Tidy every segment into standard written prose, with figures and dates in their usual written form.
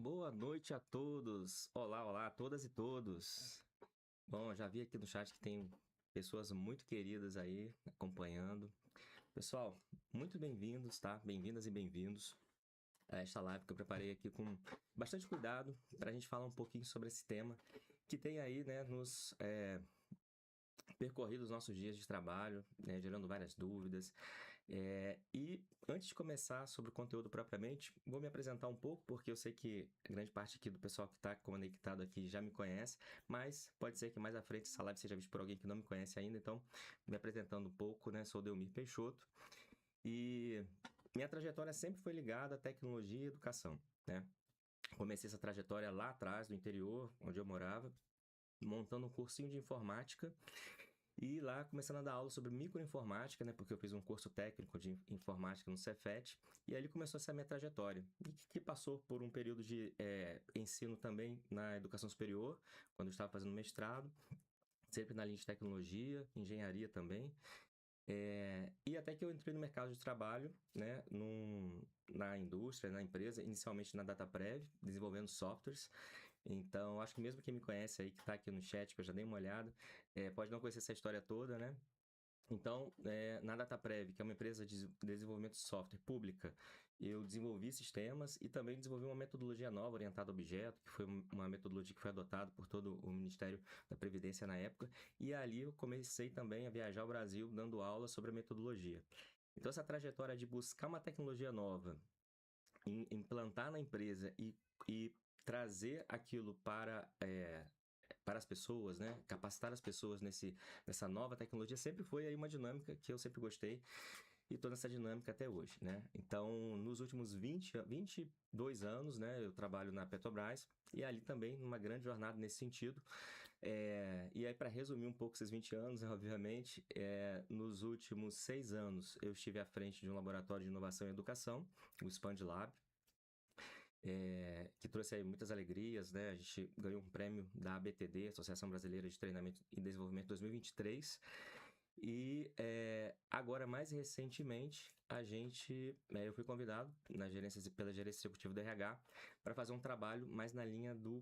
Boa noite a todos. Olá, olá, todas e todos. Bom, já vi aqui no chat que tem pessoas muito queridas aí acompanhando. Pessoal, muito bem-vindos, tá? Bem-vindas e bem-vindos a esta live que eu preparei aqui com bastante cuidado para a gente falar um pouquinho sobre esse tema que tem aí, né, nos percorrido os nossos dias de trabalho, né, gerando várias dúvidas. E antes de começar sobre o conteúdo propriamente, vou me apresentar um pouco, porque eu sei que grande parte aqui do pessoal que está conectado aqui já me conhece, mas pode ser que mais à frente essa live seja vista por alguém que não me conhece ainda, então me apresentando um pouco, né, sou Delmir Peixoto e minha trajetória sempre foi ligada à tecnologia e educação, né? Comecei essa trajetória lá atrás, no interior, onde eu morava, montando um cursinho de informática e lá começando a dar aula sobre microinformática, né? Porque eu fiz um curso técnico de informática no Cefet. E aí começou essa minha trajetória. E que passou por um período de ensino também na educação superior, quando eu estava fazendo mestrado. Sempre na linha de tecnologia, engenharia também. E até que eu entrei no mercado de trabalho, né, na indústria, na empresa, inicialmente na DataPrev, desenvolvendo softwares. Então, acho que mesmo quem me conhece aí, que está aqui no chat, que eu já dei uma olhada, pode não conhecer essa história toda, né? Então, na DataPrev, que é uma empresa de desenvolvimento de software pública, eu desenvolvi sistemas e também desenvolvi uma metodologia nova orientada a objeto, que foi uma metodologia que foi adotada por todo o Ministério da Previdência na época. E ali eu comecei também a viajar ao Brasil dando aula sobre a metodologia. Então, essa trajetória de buscar uma tecnologia nova, implantar na empresa e trazer aquilo para as pessoas, né? Capacitar as pessoas nessa nova tecnologia sempre foi aí uma dinâmica que eu sempre gostei e estou nessa dinâmica até hoje, né? Então, nos últimos 22 anos, né, eu trabalho na Petrobras e ali também numa grande jornada nesse sentido. E aí, para resumir um pouco esses 20 anos, né, obviamente, nos últimos 6 anos eu estive à frente de um laboratório de inovação e educação, o Expand Lab, que trouxe aí muitas alegrias, né? A gente ganhou um prêmio da ABTD, Associação Brasileira de Treinamento e Desenvolvimento 2023. E agora, mais recentemente, eu fui convidado pela gerência executiva do RH para fazer um trabalho mais na linha do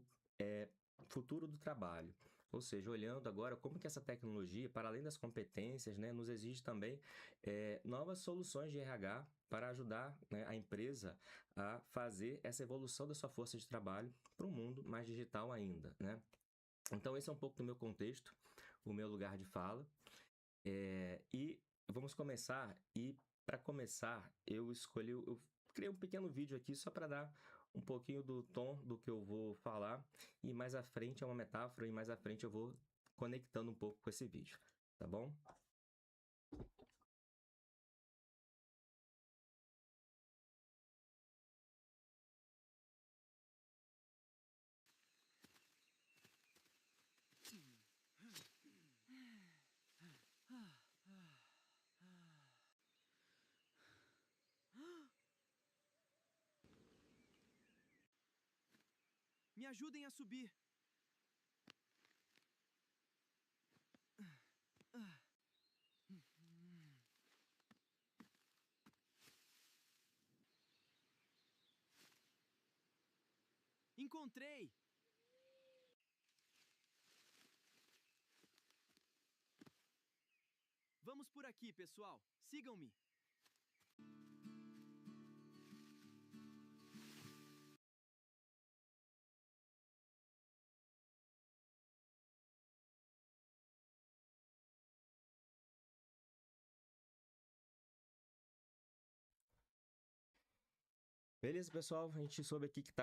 futuro do trabalho. Ou seja, olhando agora como que essa tecnologia, para além das competências, né, nos exige também novas soluções de RH para ajudar, né, a empresa a fazer essa evolução da sua força de trabalho para um mundo mais digital ainda, né? Então, esse é um pouco do meu contexto, o meu lugar de fala. E vamos começar. E para começar, eu criei um pequeno vídeo aqui só para dar um pouquinho do tom do que eu vou falar. E mais à frente é uma metáfora, e mais à frente eu vou conectando um pouco com esse vídeo, tá bom? Me ajudem a subir. Encontrei! Vamos por aqui, pessoal. Sigam-me. Beleza, pessoal? A gente soube aqui que o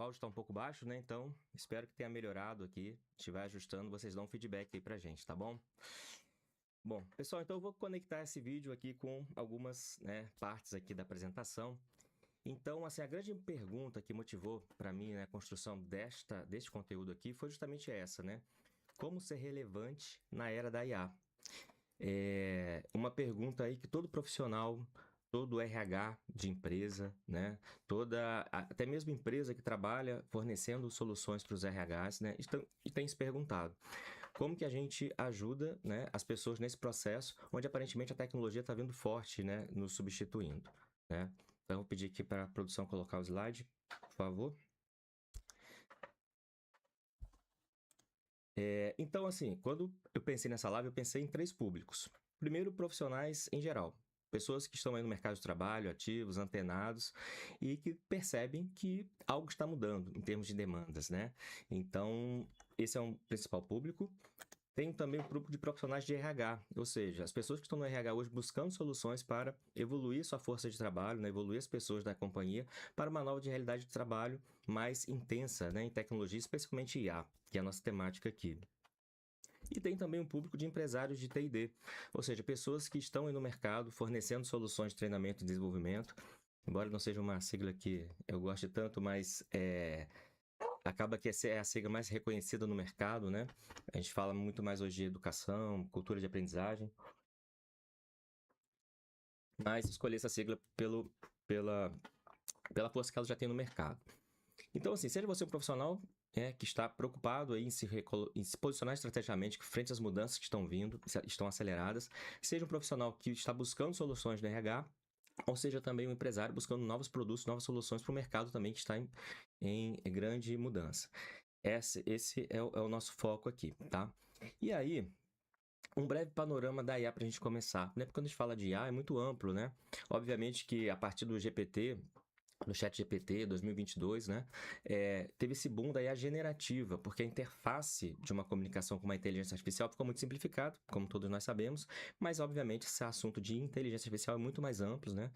áudio tá um pouco baixo, né? Então, espero que tenha melhorado aqui. Se estiver ajustando, vocês dão um feedback aí pra gente, tá bom? Bom, pessoal, então eu vou conectar esse vídeo aqui com algumas, né, partes aqui da apresentação. Então, assim, a grande pergunta que motivou para mim, né, a construção deste conteúdo aqui foi justamente essa, né? Como ser relevante na era da IA? Uma pergunta aí que todo profissional, todo RH de empresa, né, até mesmo empresa que trabalha fornecendo soluções para os RHs, né, tem se perguntado como que a gente ajuda, né, as pessoas nesse processo onde aparentemente a tecnologia está vindo forte, né, nos substituindo, né? Então, eu vou pedir aqui para a produção colocar o slide, por favor. Então, assim, quando eu pensei nessa live, eu pensei em 3 públicos. Primeiro, profissionais em geral. Pessoas que estão aí no mercado de trabalho, ativos, antenados, e que percebem que algo está mudando em termos de demandas, né? Então, esse é um principal público. Tem também o grupo de profissionais de RH, ou seja, as pessoas que estão no RH hoje buscando soluções para evoluir sua força de trabalho, né, evoluir as pessoas da companhia para uma nova realidade de trabalho mais intensa, né, em tecnologia, especificamente IA, que é a nossa temática aqui. E tem também um público de empresários de T&D, ou seja, pessoas que estão aí no mercado fornecendo soluções de treinamento e desenvolvimento, embora não seja uma sigla que eu goste tanto, mas acaba que é a sigla mais reconhecida no mercado, né? A gente fala muito mais hoje de educação, cultura de aprendizagem, mas escolhi essa sigla pela força que ela já tem no mercado. Então, assim, seja você um profissional que está preocupado aí em se posicionar estrategicamente frente às mudanças que estão vindo, estão aceleradas, seja um profissional que está buscando soluções no RH, ou seja também um empresário buscando novos produtos, novas soluções para o mercado também que está em grande mudança. Esse é o nosso foco aqui, tá? E aí, um breve panorama da IA para a gente começar, né? Porque quando a gente fala de IA é muito amplo, né? Obviamente que a partir do GPT, no ChatGPT 2022, né? Teve esse boom da IA generativa, porque a interface de uma comunicação com uma inteligência artificial ficou muito simplificado, como todos nós sabemos, mas obviamente esse assunto de inteligência artificial é muito mais amplo, né?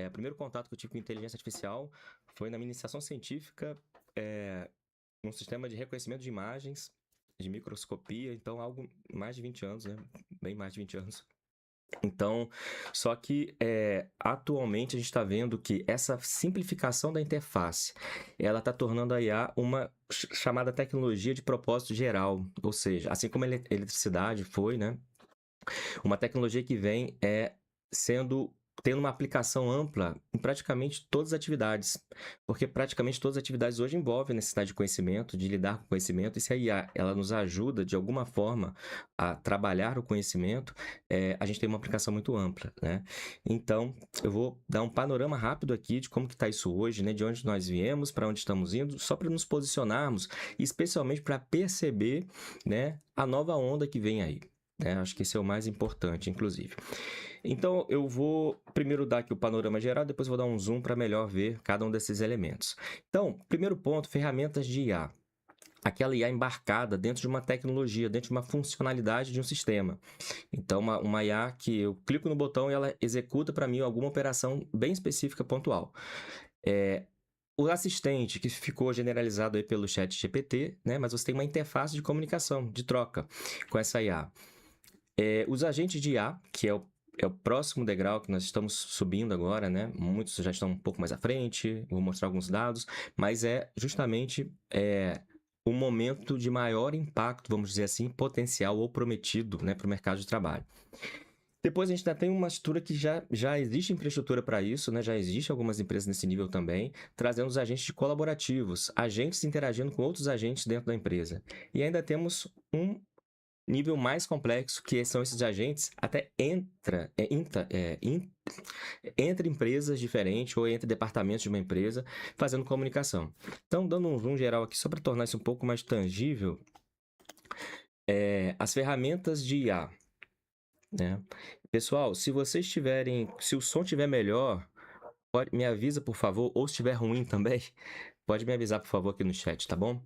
O primeiro contato que eu tive com inteligência artificial foi na minha iniciação científica, num sistema de reconhecimento de imagens, de microscopia, então algo mais de 20 anos, né? Bem mais de 20 anos. Então, só que atualmente a gente está vendo que essa simplificação da interface, ela está tornando a IA uma chamada tecnologia de propósito geral, ou seja, assim como a eletricidade foi, né? Uma tecnologia que vem tendo uma aplicação ampla em praticamente todas as atividades, porque praticamente todas as atividades hoje envolvem a necessidade de conhecimento, de lidar com conhecimento, e se a IA ela nos ajuda de alguma forma a trabalhar o conhecimento, a gente tem uma aplicação muito ampla, né? Então, eu vou dar um panorama rápido aqui de como que está isso hoje, né? De onde nós viemos, para onde estamos indo, só para nos posicionarmos, e especialmente para perceber, né, a nova onda que vem aí. Acho que esse é o mais importante, inclusive. Então, eu vou primeiro dar aqui o panorama geral, depois vou dar um zoom para melhor ver cada um desses elementos. Então, primeiro ponto, ferramentas de IA. Aquela IA embarcada dentro de uma tecnologia, dentro de uma funcionalidade de um sistema. Então, uma IA que eu clico no botão e ela executa para mim alguma operação bem específica, pontual. O assistente, que ficou generalizado aí pelo ChatGPT, né? Mas você tem uma interface de comunicação, de troca com essa IA. Os agentes de IA, que é o próximo degrau que nós estamos subindo agora, né? Muitos já estão um pouco mais à frente, vou mostrar alguns dados, mas é justamente o momento de maior impacto, vamos dizer assim, potencial ou prometido, né, para o mercado de trabalho. Depois a gente ainda tem uma estrutura que já existe infraestrutura para isso, né? Já existe algumas empresas nesse nível também, trazendo os agentes colaborativos, agentes interagindo com outros agentes dentro da empresa. E ainda temos um nível mais complexo, que são esses agentes, até entre empresas diferentes ou entre departamentos de uma empresa, fazendo comunicação. Então, dando um zoom geral aqui, só para tornar isso um pouco mais tangível, as ferramentas de IA, né? Pessoal, se o som estiver melhor, me avisa, por favor, ou se estiver ruim também, pode me avisar, por favor, aqui no chat, tá bom?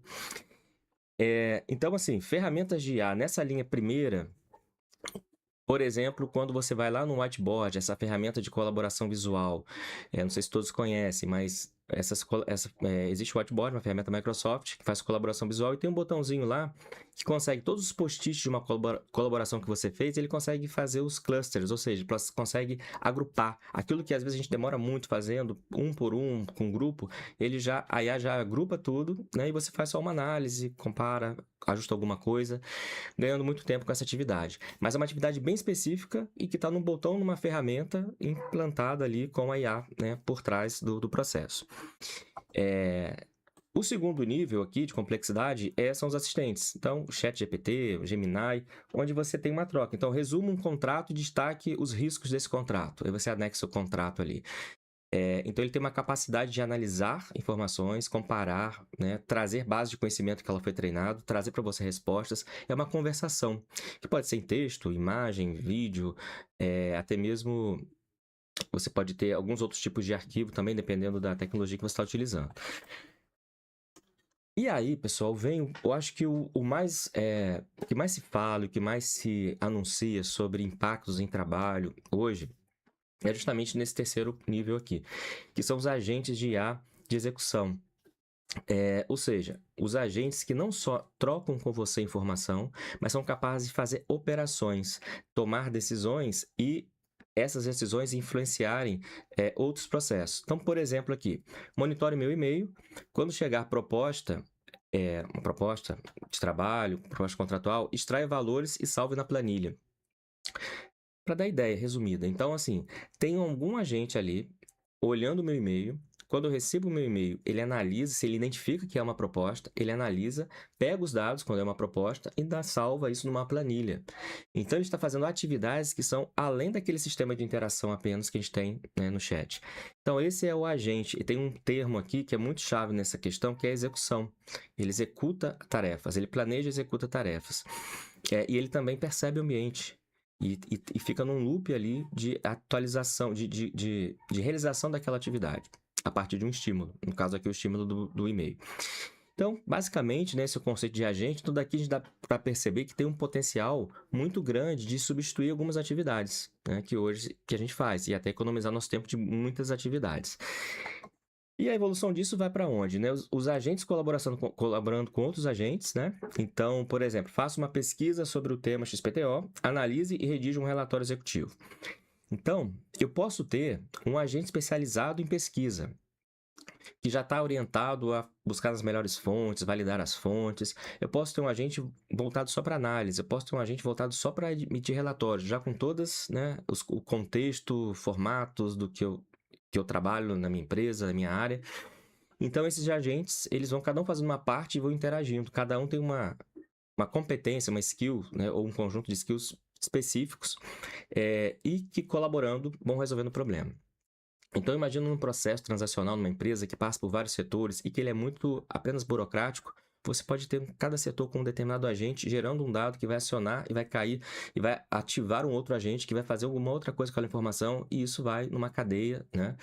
Então, assim, ferramentas de IA, nessa linha primeira, por exemplo, quando você vai lá no whiteboard, essa ferramenta de colaboração visual, não sei se todos conhecem, mas existe o whiteboard, uma ferramenta Microsoft, que faz colaboração visual, e tem um botãozinho lá que consegue todos os post-its de uma colaboração que você fez, ele consegue fazer os clusters, ou seja, consegue agrupar. Aquilo que às vezes a gente demora muito fazendo, um por um, com um grupo, a IA já agrupa tudo, né? E você faz só uma análise, compara, ajusta alguma coisa, ganhando muito tempo com essa atividade. Mas é uma atividade bem específica e que está num botão, numa ferramenta implantada ali com a IA, né, por trás do processo. O segundo nível aqui de complexidade são os assistentes. Então, o ChatGPT, o Gemini, onde você tem uma troca. Então, resuma um contrato e destaque os riscos desse contrato. Aí você anexa o contrato ali. Então, ele tem uma capacidade de analisar informações, comparar, né, trazer base de conhecimento que ela foi treinado, trazer para você respostas. É uma conversação, que pode ser em texto, imagem, vídeo, até mesmo você pode ter alguns outros tipos de arquivo também, dependendo da tecnologia que você está utilizando. E aí, pessoal, eu acho que o que mais se fala, o que mais se anuncia sobre impactos em trabalho hoje é justamente nesse terceiro nível aqui, que são os agentes de IA de execução. Ou seja, os agentes que não só trocam com você informação, mas são capazes de fazer operações, tomar decisões e essas decisões influenciarem outros processos. Então, por exemplo, aqui, monitore meu e-mail. Quando chegar uma proposta de trabalho, proposta contratual, extraia valores e salve na planilha. Para dar ideia resumida. Então, assim, tem algum agente ali olhando o meu e-mail. Quando eu recebo o meu e-mail, ele analisa, se ele identifica que é uma proposta, ele analisa, pega os dados quando é uma proposta e salva isso numa planilha. Então, ele está fazendo atividades que são além daquele sistema de interação apenas que a gente tem, né, no chat. Então, esse é o agente. E tem um termo aqui que é muito chave nessa questão, que é a execução. Ele executa tarefas, ele planeja e executa tarefas. E ele também percebe o ambiente. E fica num loop ali de atualização, de realização daquela atividade, a partir de um estímulo. No caso aqui, o estímulo do e-mail. Então, basicamente, né, esse conceito de agente, tudo aqui a gente dá para perceber que tem um potencial muito grande de substituir algumas atividades, né, que a gente faz, e até economizar nosso tempo de muitas atividades. E a evolução disso vai para onde, né? Os agentes colaborando com outros agentes, né? Então, por exemplo, faça uma pesquisa sobre o tema XPTO, analise e redija um relatório executivo. Então, eu posso ter um agente especializado em pesquisa, que já está orientado a buscar as melhores fontes, validar as fontes. Eu posso ter um agente voltado só para análise, eu posso ter um agente voltado só para emitir relatórios, já com todas, né, o contexto, formatos do que eu trabalho na minha empresa, na minha área. Então, esses agentes, eles vão cada um fazendo uma parte e vão interagindo. Cada um tem uma competência, uma skill, né, ou um conjunto de skills específicos e que, colaborando, vão resolvendo o problema. Então, imagina um processo transacional numa empresa que passa por vários setores e que ele é muito apenas burocrático. Você pode ter cada setor com um determinado agente gerando um dado que vai acionar e vai cair e vai ativar um outro agente que vai fazer alguma outra coisa com aquela informação e isso vai numa cadeia, né?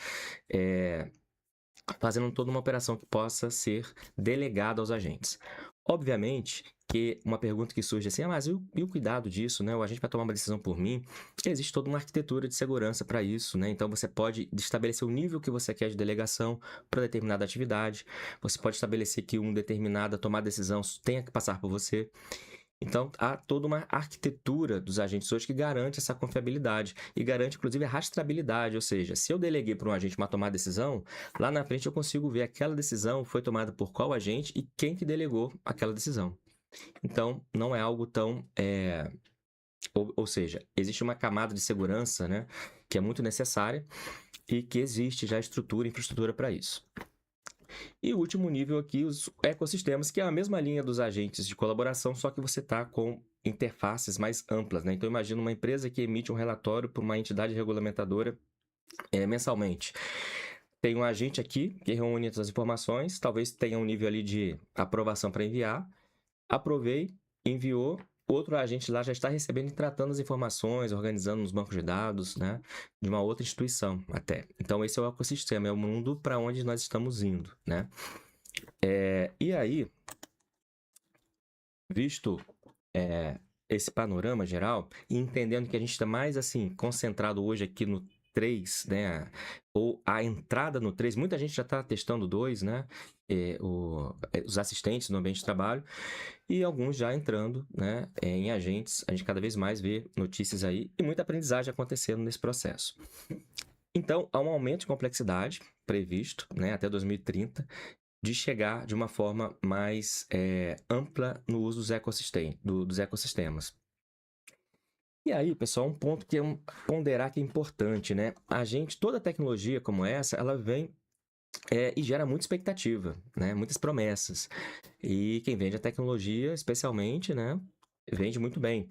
Fazendo toda uma operação que possa ser delegada aos agentes. Obviamente que uma pergunta que surge assim, mas e o cuidado disso, né? O agente vai tomar uma decisão por mim? Existe toda uma arquitetura de segurança para isso, né? Então, você pode estabelecer o nível que você quer de delegação para determinada atividade. Você pode estabelecer que uma determinada tomada de decisão tenha que passar por você. Então, há toda uma arquitetura dos agentes hoje que garante essa confiabilidade e garante, inclusive, a rastreabilidade, ou seja, se eu deleguei para um agente uma tomada de decisão, lá na frente eu consigo ver aquela decisão foi tomada por qual agente e quem que delegou aquela decisão. Então, não é algo tão... Ou seja, existe uma camada de segurança, né, que é muito necessária e que existe já estrutura e infraestrutura para isso. E o último nível aqui, os ecossistemas, que é a mesma linha dos agentes de colaboração, só que você está com interfaces mais amplas, né? Então, imagina uma empresa que emite um relatório para uma entidade regulamentadora mensalmente. Tem um agente aqui que reúne essas informações, talvez tenha um nível ali de aprovação para enviar. Aprovei, enviou, outro agente lá já está recebendo e tratando as informações, organizando nos bancos de dados, né, de uma outra instituição até. Então, esse é o ecossistema, é o mundo para onde nós estamos indo, né? E aí, visto esse panorama geral, e entendendo que a gente está mais, assim, concentrado hoje aqui no 3, né, ou a entrada no 3, muita gente já está testando o 2, né, os assistentes no ambiente de trabalho, e alguns já entrando, né, em agentes. A gente cada vez mais vê notícias aí e muita aprendizagem acontecendo nesse processo. Então, há um aumento de complexidade previsto, né, até 2030, de chegar de uma forma mais ampla no uso dos ecossistemas. E aí, pessoal, um ponto que é ponderar que é importante, né? Toda tecnologia como essa, ela vem e gera muita expectativa, né? Muitas promessas. E quem vende a tecnologia, especialmente, né, vende muito bem.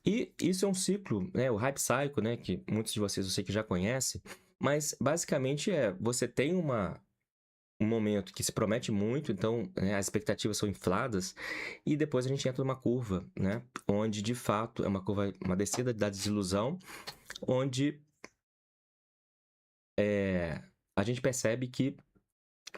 E isso é um ciclo, né, o hype cycle, né, que muitos de vocês eu sei que já conhecem, Mas, basicamente, você tem um momento que se promete muito, então, né, as expectativas são infladas, e depois a gente entra numa curva, né? Onde, de fato, é uma curva, uma descida da desilusão, onde a gente percebe que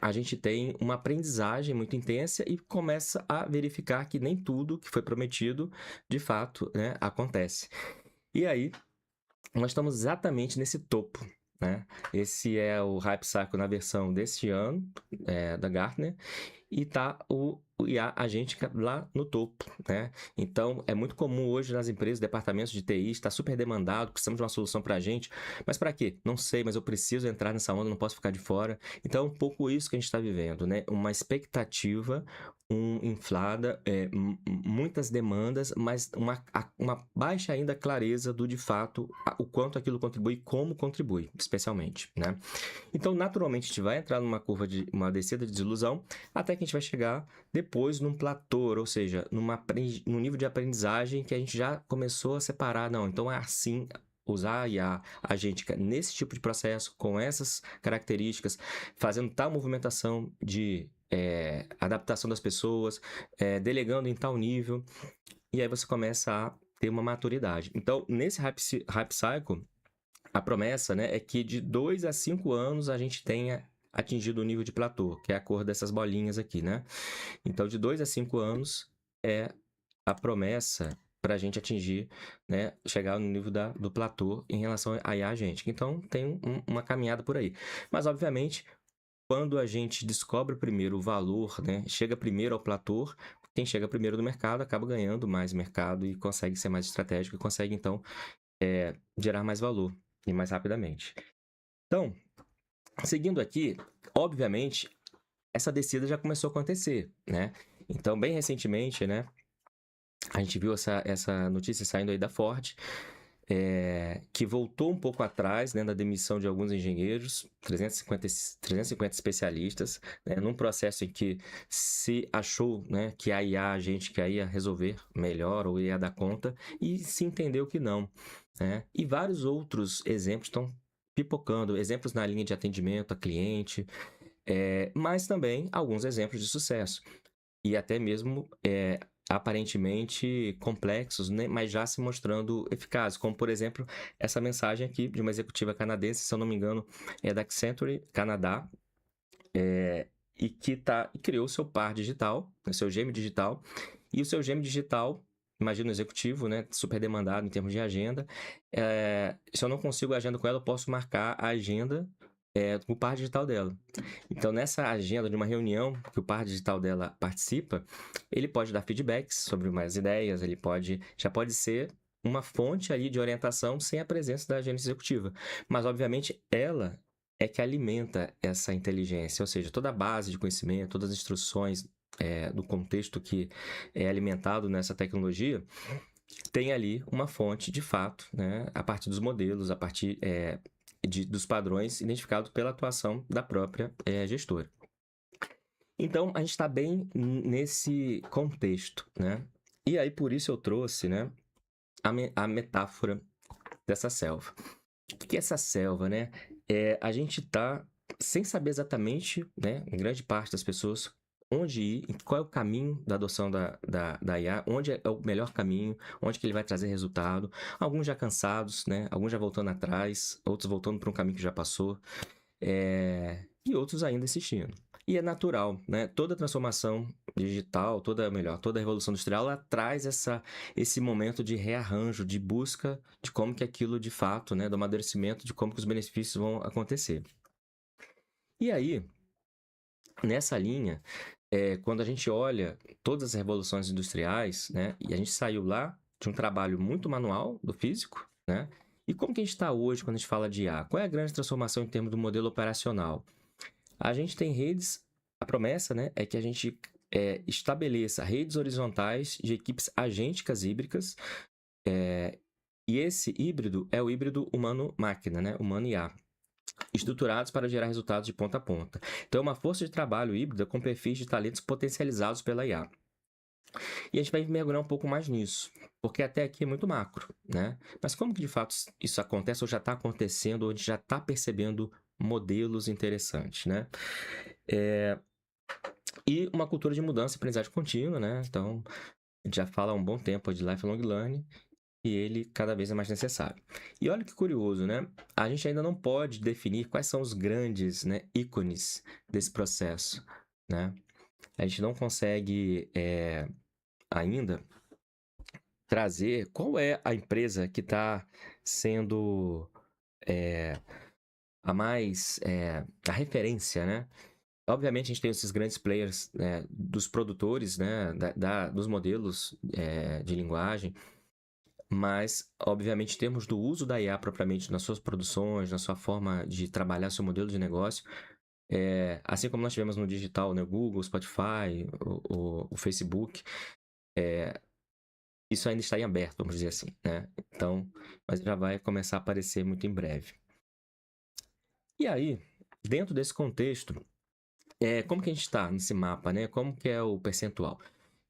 a gente tem uma aprendizagem muito intensa e começa a verificar que nem tudo que foi prometido, de fato, né, acontece. E aí, nós estamos exatamente nesse topo, né? Esse é o Hype Cycle na versão desse ano, da Gartner, e tá o IA agêntica lá no topo, né? Então, é muito comum hoje nas empresas, departamentos de TI, está super demandado, precisamos de uma solução para a gente. Mas para quê? Não sei, mas eu preciso entrar nessa onda, não posso ficar de fora. Então, é um pouco isso que a gente está vivendo, né? Uma expectativa inflada, muitas demandas, mas uma baixa ainda clareza do, de fato, o quanto aquilo contribui e como contribui, especialmente, né? Então, naturalmente, a gente vai entrar numa curva de uma descida de desilusão, até que a gente vai chegar depois num platô, ou seja, num nível de aprendizagem que a gente já começou a separar. Não, então é assim, usar a IA agêntica nesse tipo de processo, com essas características, fazendo tal movimentação de adaptação das pessoas, delegando em tal nível, e aí você começa a ter uma maturidade. Então, nesse Hype Cycle, a promessa, né, é que de 2 a 5 anos a gente tenha atingido o nível de platô, que é a cor dessas bolinhas aqui, né? Então, de 2 a 5 anos é a promessa para a gente atingir, né, chegar no nível do platô em relação à IA agêntica. Então, tem uma caminhada por aí. Mas, obviamente, quando a gente descobre primeiro o valor, né, chega primeiro ao platô, quem chega primeiro no mercado acaba ganhando mais mercado e consegue ser mais estratégico e consegue, então, gerar mais valor e mais rapidamente. Então, seguindo aqui, obviamente, essa descida já começou a acontecer, né? Então, bem recentemente, né, a gente viu essa notícia saindo aí da Ford, que voltou um pouco atrás, né, da demissão de alguns engenheiros, 350 especialistas, né, num processo em que se achou, né, que a IA, a gente que ia resolver melhor ou ia dar conta, e se entendeu que não, né? E vários outros exemplos estão pipocando, exemplos na linha de atendimento a cliente, mas também alguns exemplos de sucesso. E até mesmo aparentemente complexos, né? Mas já se mostrando eficazes, como, por exemplo, essa mensagem aqui de uma executiva canadense, se eu não me engano, é da Accenture, Canadá, e que criou o seu par digital, o seu gêmeo digital, e o seu gêmeo digital, imagina o executivo, né, super demandado em termos de agenda, se eu não consigo a agenda com ela, eu posso marcar a agenda o par digital dela. Então, nessa agenda de uma reunião que o par digital dela participa, ele pode dar feedbacks sobre umas ideias, já pode ser uma fonte ali de orientação sem a presença da agente executiva. Mas, obviamente, ela é que alimenta essa inteligência, ou seja, toda a base de conhecimento, todas as instruções do contexto que é alimentado nessa tecnologia, tem ali uma fonte de fato, né, a partir dos modelos, a partir dos padrões identificados pela atuação da própria gestora. Então, a gente está bem nesse contexto, né? E aí, por isso eu trouxe, né, a metáfora dessa selva. O que é essa selva, né? A gente está sem saber exatamente, né, em grande parte das pessoas, onde ir, qual é o caminho da adoção da IA, onde é o melhor caminho, onde que ele vai trazer resultado. Alguns já cansados, né? Alguns já voltando atrás, outros voltando para um caminho que já passou, e outros ainda insistindo. E é natural, né? Toda transformação digital, toda a revolução industrial, ela traz esse momento de rearranjo, de busca de como que aquilo de fato, né, do amadurecimento, de como que os benefícios vão acontecer. E aí, nessa linha, quando a gente olha todas as revoluções industriais, né, e a gente saiu lá de um trabalho muito manual do físico, né, e como que a gente está hoje quando a gente fala de IA? Qual é a grande transformação em termos do modelo operacional? A gente tem redes, a promessa, né, é que a gente estabeleça redes horizontais de equipes agênticas híbridas, e esse híbrido é o híbrido humano-máquina, né, humano-IA, estruturados para gerar resultados de ponta a ponta. Então, é uma força de trabalho híbrida com perfis de talentos potencializados pela IA. E a gente vai mergulhar um pouco mais nisso, porque até aqui é muito macro, né? Mas como que de fato isso acontece ou já está acontecendo, ou a gente já está percebendo modelos interessantes, né? E uma cultura de mudança e aprendizagem contínua, né? Então, a gente já fala há um bom tempo de lifelong learning e ele cada vez é mais necessário. E olha que curioso, né? A gente ainda não pode definir quais são os grandes, né, ícones desse processo, né? A gente não consegue ainda trazer qual é a empresa que está sendo a referência, né? Obviamente, a gente tem esses grandes players, né, dos produtores, né, dos modelos de linguagem, mas, obviamente, em termos do uso da IA propriamente nas suas produções, na sua forma de trabalhar seu modelo de negócio, assim como nós tivemos no digital, né, o Google, o Spotify, o Facebook, isso ainda está em aberto, vamos dizer assim, né? Então, mas já vai começar a aparecer muito em breve. E aí, dentro desse contexto, como que a gente está nesse mapa, né? Como que é o percentual?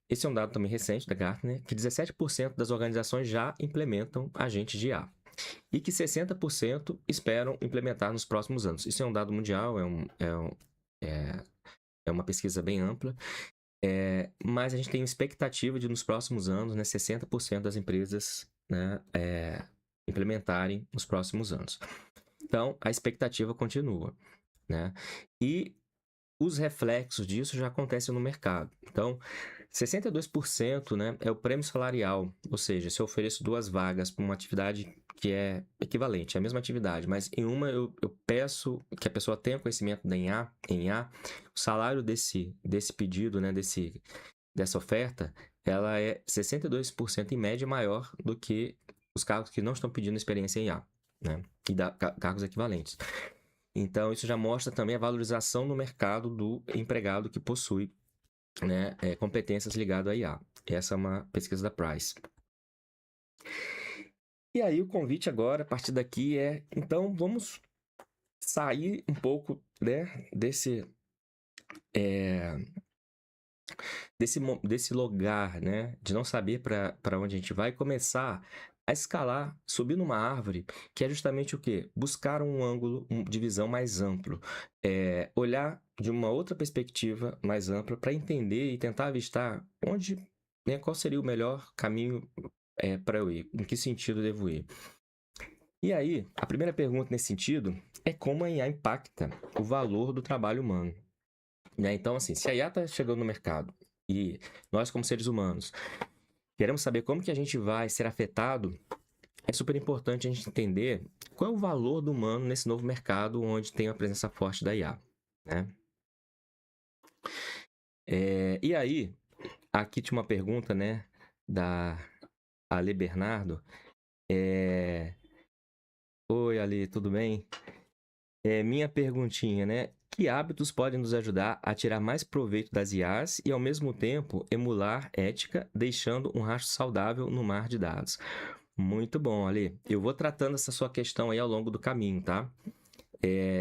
Esse é um dado também recente da Gartner, que 17% das organizações já implementam agentes de IA e que 60% esperam implementar nos próximos anos. Isso é um dado mundial, é uma pesquisa bem ampla, mas a gente tem uma expectativa de nos próximos anos, né, 60% das empresas, né, implementarem nos próximos anos. Então, a expectativa continua, né? E os reflexos disso já acontecem no mercado. Então, 62%, né, é o prêmio salarial, ou seja, se eu ofereço 2 vagas para uma atividade que é equivalente, é a mesma atividade, mas em uma eu peço que a pessoa tenha conhecimento em IA, o salário desse pedido, né, dessa oferta, ela é 62% em média maior do que os cargos que não estão pedindo experiência em IA, né, e cargos equivalentes. Então, isso já mostra também a valorização no mercado do empregado que possui, né, competências ligadas à IA. Essa é uma pesquisa da Price. E aí, o convite agora, a partir daqui, então, vamos sair um pouco, né, desse lugar, né, de não saber para onde a gente vai, começar a escalar, subir numa árvore, que é justamente o quê? Buscar um ângulo de visão mais amplo. Olhar de uma outra perspectiva mais ampla para entender e tentar avistar onde, né, qual seria o melhor caminho para eu ir, em que sentido eu devo ir. E aí, a primeira pergunta nesse sentido é como a IA impacta o valor do trabalho humano. Né? Então, assim, se a IA está chegando no mercado e nós, como seres humanos, queremos saber como que a gente vai ser afetado, é super importante a gente entender qual é o valor do humano nesse novo mercado onde tem a presença forte da IA. Né? E aí, aqui tinha uma pergunta, né, da Ale Bernardo. Oi, Ale, tudo bem? Minha perguntinha, né? Que hábitos podem nos ajudar a tirar mais proveito das IAs e, ao mesmo tempo, emular ética, deixando um rastro saudável no mar de dados? Muito bom, Ale. Eu vou tratando essa sua questão aí ao longo do caminho, tá?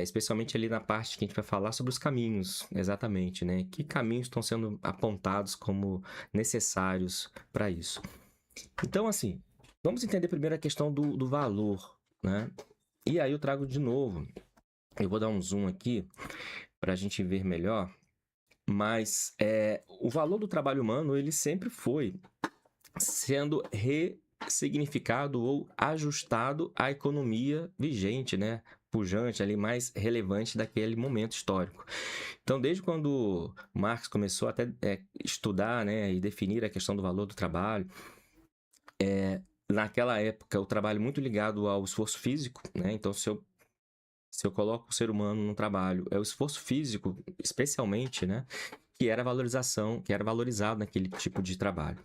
Especialmente ali na parte que a gente vai falar sobre os caminhos, exatamente, né? Que caminhos estão sendo apontados como necessários para isso? Então, assim, vamos entender primeiro a questão do valor, né? E aí eu trago de novo, eu vou dar um zoom aqui para a gente ver melhor, mas o valor do trabalho humano, ele sempre foi sendo ressignificado ou ajustado à economia vigente, né? Pujante ali, mais relevante daquele momento histórico. Então, desde quando Marx começou até estudar, né, e definir a questão do valor do trabalho, naquela época, o trabalho muito ligado ao esforço físico, né? Então, se eu coloco o ser humano no trabalho, é o esforço físico, especialmente, né, que era valorizado naquele tipo de trabalho.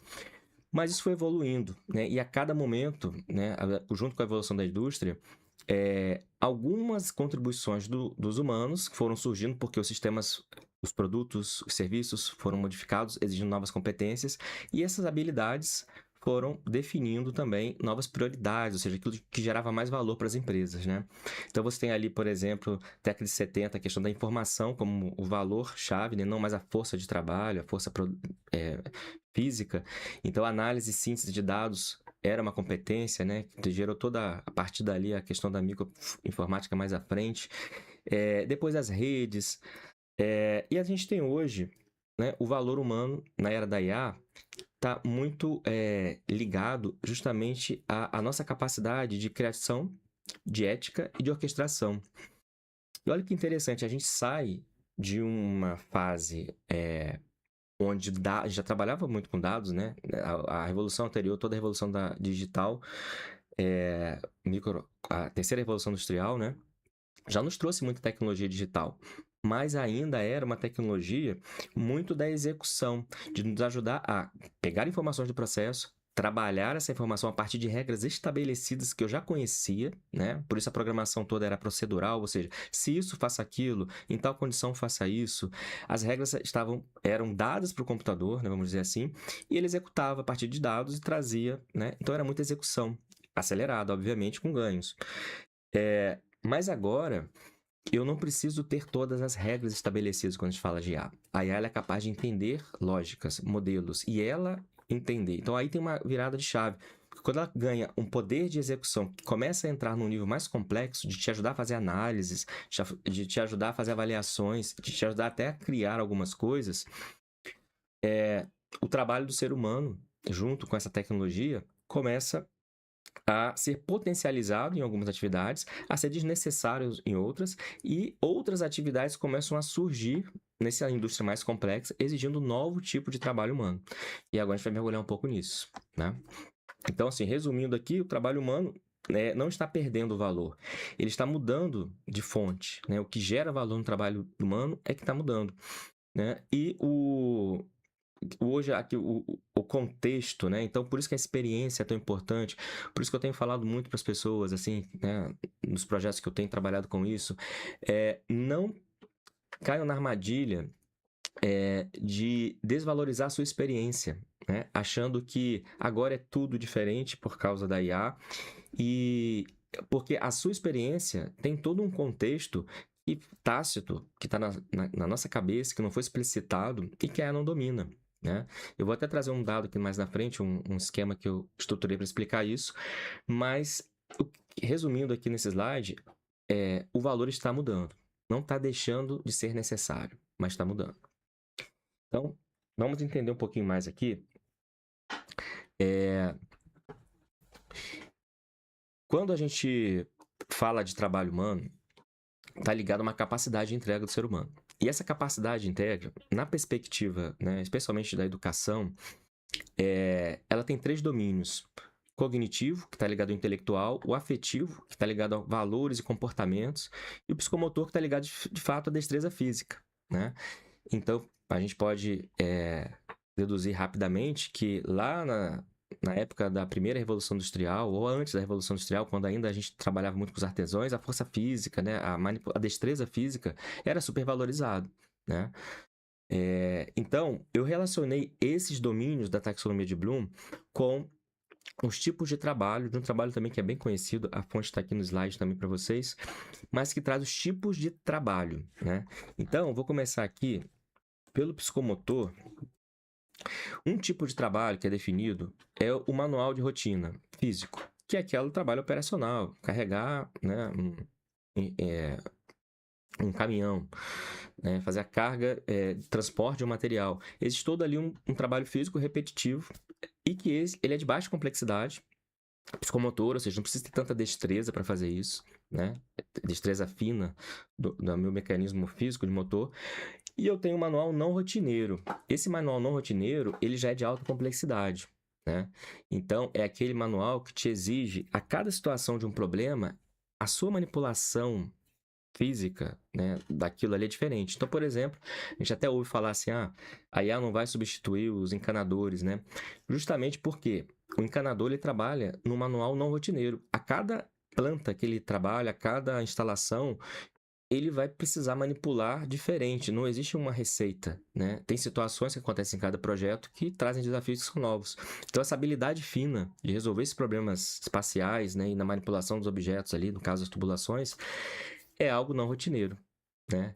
Mas isso foi evoluindo, né? E a cada momento, né, junto com a evolução da indústria, algumas contribuições dos humanos foram surgindo porque os sistemas, os produtos, os serviços foram modificados, exigindo novas competências, e essas habilidades foram definindo também novas prioridades, ou seja, aquilo que gerava mais valor para as empresas, né? Então, você tem ali, por exemplo, década de 70, a questão da informação como o valor-chave, né? Não mais a força de trabalho, a força física. Então, análise e síntese de dados era uma competência, né? Que gerou toda, a partir dali, a questão da microinformática mais à frente. Depois as redes. E a gente tem hoje, né, o valor humano na era da IA está muito ligado justamente à nossa capacidade de criação, de ética e de orquestração. E olha que interessante, a gente sai de uma fase onde já trabalhava muito com dados, né? A revolução anterior, toda a revolução digital, a terceira revolução industrial, né? Já nos trouxe muita tecnologia digital, mas ainda era uma tecnologia muito da execução, de nos ajudar a pegar informações do processo, trabalhar essa informação a partir de regras estabelecidas que eu já conhecia, né? Por isso a programação toda era procedural, ou seja, se isso, faça aquilo, em tal condição, faça isso. As regras eram dadas para o computador, né, vamos dizer assim, e ele executava a partir de dados e trazia, né? Então era muita execução, acelerada, obviamente, com ganhos. Mas agora, eu não preciso ter todas as regras estabelecidas quando a gente fala de IA. A IA ela é capaz de entender lógicas, modelos, e ela entender. Então, aí tem uma virada de chave. Quando ela ganha um poder de execução que começa a entrar num nível mais complexo, de te ajudar a fazer análises, de te ajudar a fazer avaliações, de te ajudar até a criar algumas coisas, o trabalho do ser humano, junto com essa tecnologia, começa a ser potencializado em algumas atividades, a ser desnecessário em outras, e outras atividades começam a surgir nessa indústria mais complexa, exigindo um novo tipo de trabalho humano. E agora a gente vai mergulhar um pouco nisso, né? Então, assim, resumindo aqui, o trabalho humano não está perdendo valor, ele está mudando de fonte, né? O que gera valor no trabalho humano é que está mudando, né? E hoje aqui o contexto, né? Então, por isso que a experiência é tão importante, por isso que eu tenho falado muito para as pessoas, assim, né? Nos projetos que eu tenho trabalhado com isso, não caiam na armadilha de desvalorizar a sua experiência, né? Achando que agora é tudo diferente por causa da IA, e porque a sua experiência tem todo um contexto tácito, que está na nossa cabeça, que não foi explicitado e que a IA não domina, né? Eu vou até trazer um dado aqui mais na frente, um esquema que eu estruturei para explicar isso, mas resumindo aqui nesse slide, o valor está mudando. Não está deixando de ser necessário, mas está mudando. Então, vamos entender um pouquinho mais aqui. Quando a gente fala de trabalho humano, está ligado a uma capacidade de entrega do ser humano. E essa capacidade de entrega, na perspectiva, né, especialmente da educação, ela tem 3 domínios. Cognitivo, que está ligado ao intelectual, o afetivo, que está ligado a valores e comportamentos, e o psicomotor, que está ligado, de fato, à destreza física, né? Então, a gente pode deduzir rapidamente que lá na época da primeira Revolução Industrial, ou antes da Revolução Industrial, quando ainda a gente trabalhava muito com os artesãos, a força física, né, a destreza física era super valorizado, né? Então, eu relacionei esses domínios da taxonomia de Bloom com os tipos de trabalho, de um trabalho também que é bem conhecido, a fonte está aqui no slide também para vocês, mas que traz os tipos de trabalho, né? Então, vou começar aqui pelo psicomotor. Um tipo de trabalho que é definido é o manual de rotina físico, que é aquele trabalho operacional, carregar, né, um caminhão, né, fazer a carga, transporte de um material. Existe todo ali um trabalho físico repetitivo e que ele é de baixa complexidade, psicomotor, ou seja, não precisa ter tanta destreza para fazer isso, né? Destreza fina do meu mecanismo físico de motor. E eu tenho um manual não rotineiro. Esse manual não rotineiro, ele já é de alta complexidade, né? Então, é aquele manual que te exige, a cada situação de um problema, a sua manipulação física, né, daquilo ali é diferente. Então, por exemplo, a gente até ouve falar assim, a IA não vai substituir os encanadores, né? Justamente porque o encanador, ele trabalha no manual não rotineiro. A cada planta que ele trabalha, a cada instalação, ele vai precisar manipular diferente, não existe uma receita, né? Tem situações que acontecem em cada projeto que trazem desafios que são novos. Então, essa habilidade fina de resolver esses problemas espaciais, né, e na manipulação dos objetos ali, no caso das tubulações, é algo não rotineiro, né?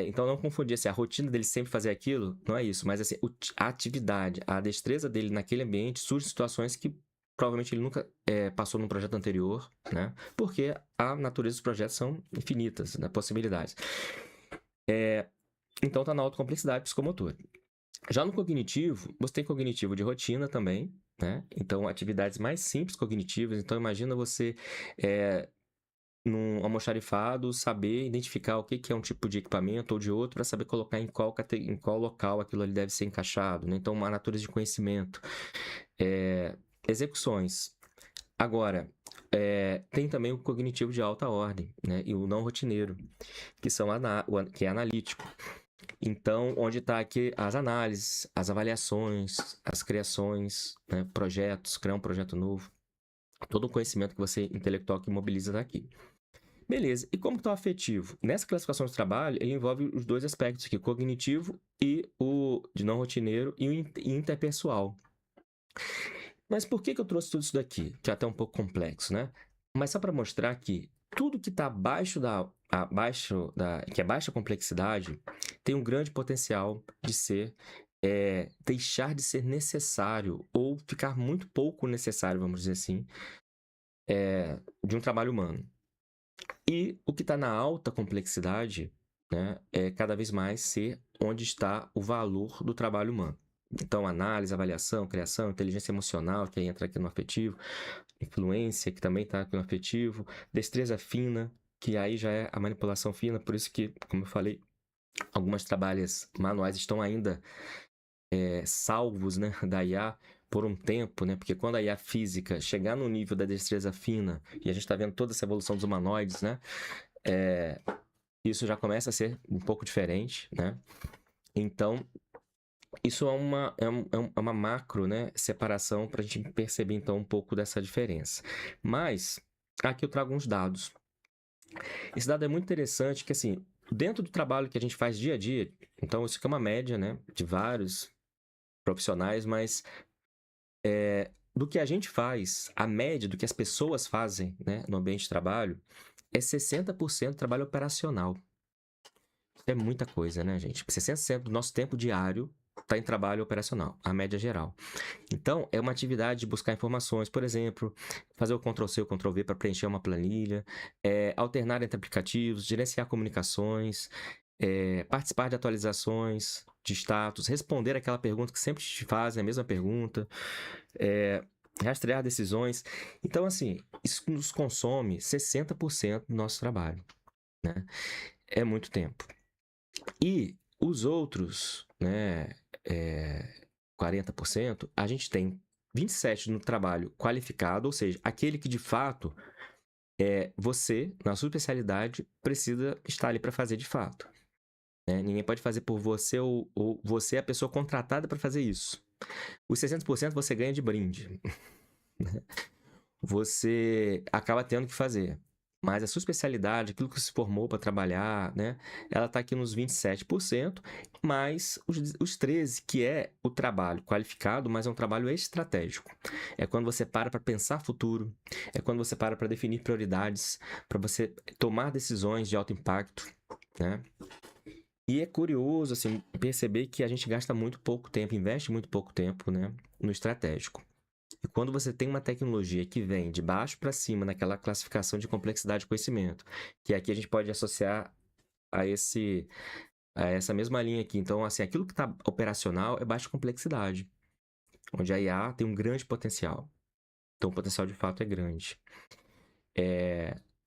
Então, não confundir, assim, a rotina dele sempre fazer aquilo, não é isso, mas assim, a atividade, a destreza dele naquele ambiente surge situações que provavelmente ele nunca passou num projeto anterior, né? Porque a natureza dos projetos são infinitas, né? Possibilidades. Então, tá na autocomplexidade psicomotora. Já no cognitivo, você tem cognitivo de rotina também, né? Então, atividades mais simples cognitivas. Então, imagina você, num almoxarifado, saber identificar o que é um tipo de equipamento ou de outro para saber colocar em qual local aquilo ali deve ser encaixado, né? Então, uma natureza de conhecimento. Execuções. Agora, tem também o cognitivo de alta ordem, né? E o não rotineiro, que é analítico. Então, onde está aqui as análises, as avaliações, as criações, né? Projetos, criar um projeto novo. Todo o conhecimento que você, intelectual, que mobiliza está aqui. Beleza. E como está o afetivo? Nessa classificação de trabalho, ele envolve os dois aspectos aqui, cognitivo e o de não rotineiro e o interpessoal. Mas por que eu trouxe tudo isso daqui? Que é até um pouco complexo, né? Mas só para mostrar que tudo que está que é baixa complexidade tem um grande potencial de ser deixar de ser necessário ou ficar muito pouco necessário, vamos dizer assim, de um trabalho humano. E o que está na alta complexidade, né, é cada vez mais ser onde está o valor do trabalho humano. Então, análise, avaliação, criação, inteligência emocional, que aí entra aqui no afetivo, influência, que também está aqui no afetivo, destreza fina, que aí já é a manipulação fina, por isso que, como eu falei, algumas trabalhos manuais estão ainda salvos, né, da IA por um tempo, né? Porque quando a IA física chegar no nível da destreza fina, e a gente está vendo toda essa evolução dos humanoides, né? Isso já começa a ser um pouco diferente, né? Então, isso é uma macro, né, separação para a gente perceber, então, um pouco dessa diferença. Mas, aqui eu trago uns dados. Esse dado é muito interessante, que assim, dentro do trabalho que a gente faz dia a dia, então isso aqui é uma média, né, de vários profissionais, mas do que a gente faz, a média do que as pessoas fazem, né, no ambiente de trabalho, é 60% trabalho operacional. Isso é muita coisa, né, gente? 60% do nosso tempo diário está em trabalho operacional, a média geral. Então, é uma atividade de buscar informações, por exemplo, fazer o Ctrl+C, o Ctrl+V para preencher uma planilha, alternar entre aplicativos, gerenciar comunicações, participar de atualizações de status, responder aquela pergunta que sempre te fazem, a mesma pergunta, rastrear decisões. Então, assim, isso nos consome 60% do nosso trabalho, né? É muito tempo. E os outros, né, 40%, a gente tem 27% no trabalho qualificado, ou seja, aquele que de fato você, na sua especialidade, precisa estar ali para fazer de fato. Né? Ninguém pode fazer por você ou você é a pessoa contratada para fazer isso. Os 60% você ganha de brinde. Você acaba tendo que fazer. Mas a sua especialidade, aquilo que se formou para trabalhar, né? Ela está aqui nos 27%, mais os 13%, que é o trabalho qualificado, mas é um trabalho estratégico. É quando você para pensar futuro, é quando você para definir prioridades, para você tomar decisões de alto impacto, né? E é curioso, assim, perceber que a gente gasta muito pouco tempo, investe muito pouco tempo, né, no estratégico. E quando você tem uma tecnologia que vem de baixo para cima naquela classificação de complexidade de conhecimento, que aqui a gente pode associar a essa mesma linha aqui. Então, assim, aquilo que está operacional é baixa complexidade, onde a IA tem um grande potencial. Então, o potencial de fato é grande.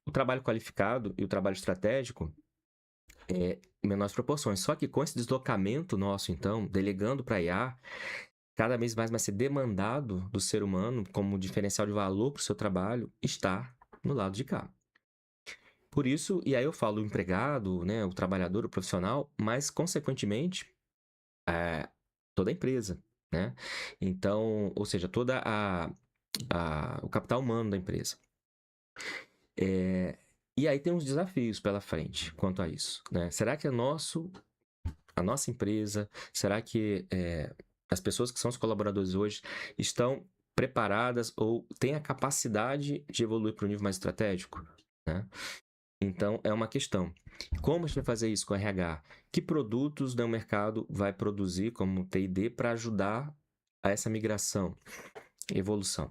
O trabalho qualificado e o trabalho estratégico em menores proporções. Só que com esse deslocamento nosso, então, delegando para a IA, cada vez mais vai ser demandado do ser humano como diferencial de valor para o seu trabalho estar no lado de cá. Por isso, e aí eu falo o empregado, né, o trabalhador, o profissional, mas, consequentemente, toda a empresa, né? Então, ou seja, toda o capital humano da empresa. E aí tem uns desafios pela frente quanto a isso, né? Será que a nossa empresa, será que as pessoas que são os colaboradores hoje estão preparadas ou têm a capacidade de evoluir para um nível mais estratégico, né? Então, é uma questão. Como a gente vai fazer isso com o RH? Que produtos o mercado vai produzir como T&D para ajudar a essa migração, evolução?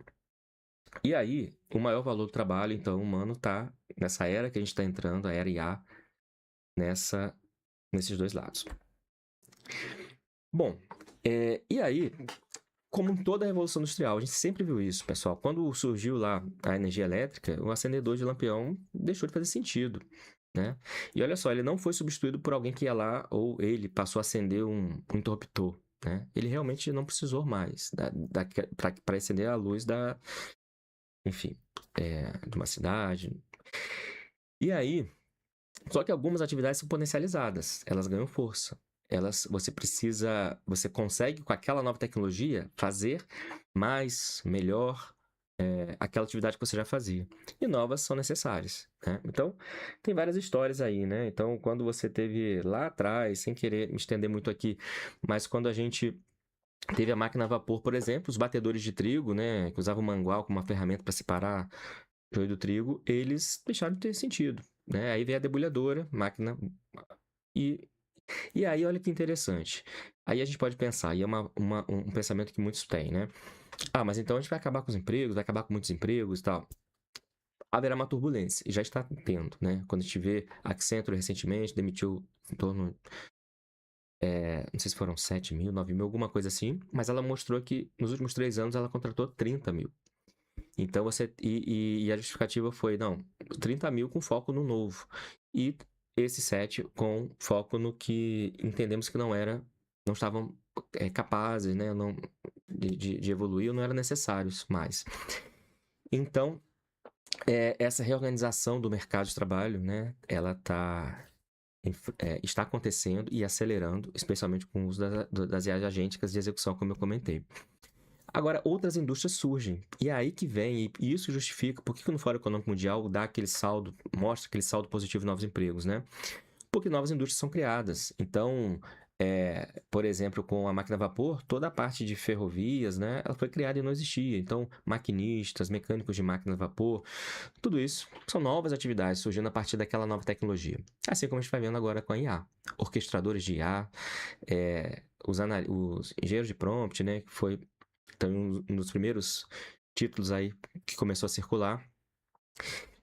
E aí, o maior valor do trabalho, então, humano está nessa era que a gente está entrando, a era IA, nesses dois lados. Bom, e aí, como em toda a Revolução Industrial, a gente sempre viu isso, pessoal. Quando surgiu lá a energia elétrica, o acendedor de lampião deixou de fazer sentido, né? E olha só, ele não foi substituído por alguém que ia lá, ou ele passou a acender um interruptor, né? Ele realmente não precisou mais para acender a luz enfim, de uma cidade. E aí, só que algumas atividades são potencializadas, elas ganham força. Você consegue com aquela nova tecnologia fazer mais, melhor, aquela atividade que você já fazia. E novas são necessárias, né? Então, tem várias histórias aí, né? Então, quando você teve lá atrás, sem querer me estender muito aqui, mas quando a gente teve a máquina a vapor, por exemplo, os batedores de trigo, né, que usavam o mangual como uma ferramenta para separar joio do trigo, eles deixaram de ter sentido, né? Aí veio a debulhadora, máquina e aí, olha que interessante. Aí a gente pode pensar, e é um pensamento que muitos têm, né? Ah, mas então a gente vai acabar com os empregos, vai acabar com muitos empregos e tal. Haverá uma turbulência, e já está tendo, né? Quando a gente vê a Accenture recentemente demitiu em torno, não sei se foram 7 mil, 9 mil, alguma coisa assim, mas ela mostrou que nos últimos 3 anos ela contratou 30 mil. Então e a justificativa foi, não, 30 mil com foco no novo. E esse 7 com foco no que entendemos que não estavam capazes, né, de evoluir, ou não eram necessários mais. Então, essa reorganização do mercado de trabalho, né, ela está acontecendo e acelerando, especialmente com o uso das IAs agênticas de execução, como eu comentei. Agora, outras indústrias surgem. E é aí que vem, e isso justifica por que no Fórum Econômico Mundial dá aquele saldo, mostra aquele saldo positivo de novos empregos, né? Porque novas indústrias são criadas. Então, por exemplo, com a máquina a vapor, toda a parte de ferrovias, né, ela foi criada e não existia. Então, maquinistas, mecânicos de máquina a vapor, tudo isso são novas atividades surgindo a partir daquela nova tecnologia. Assim como a gente vai vendo agora com a IA. Orquestradores de IA, os engenheiros de prompt, né, que foi então, um dos primeiros títulos aí que começou a circular.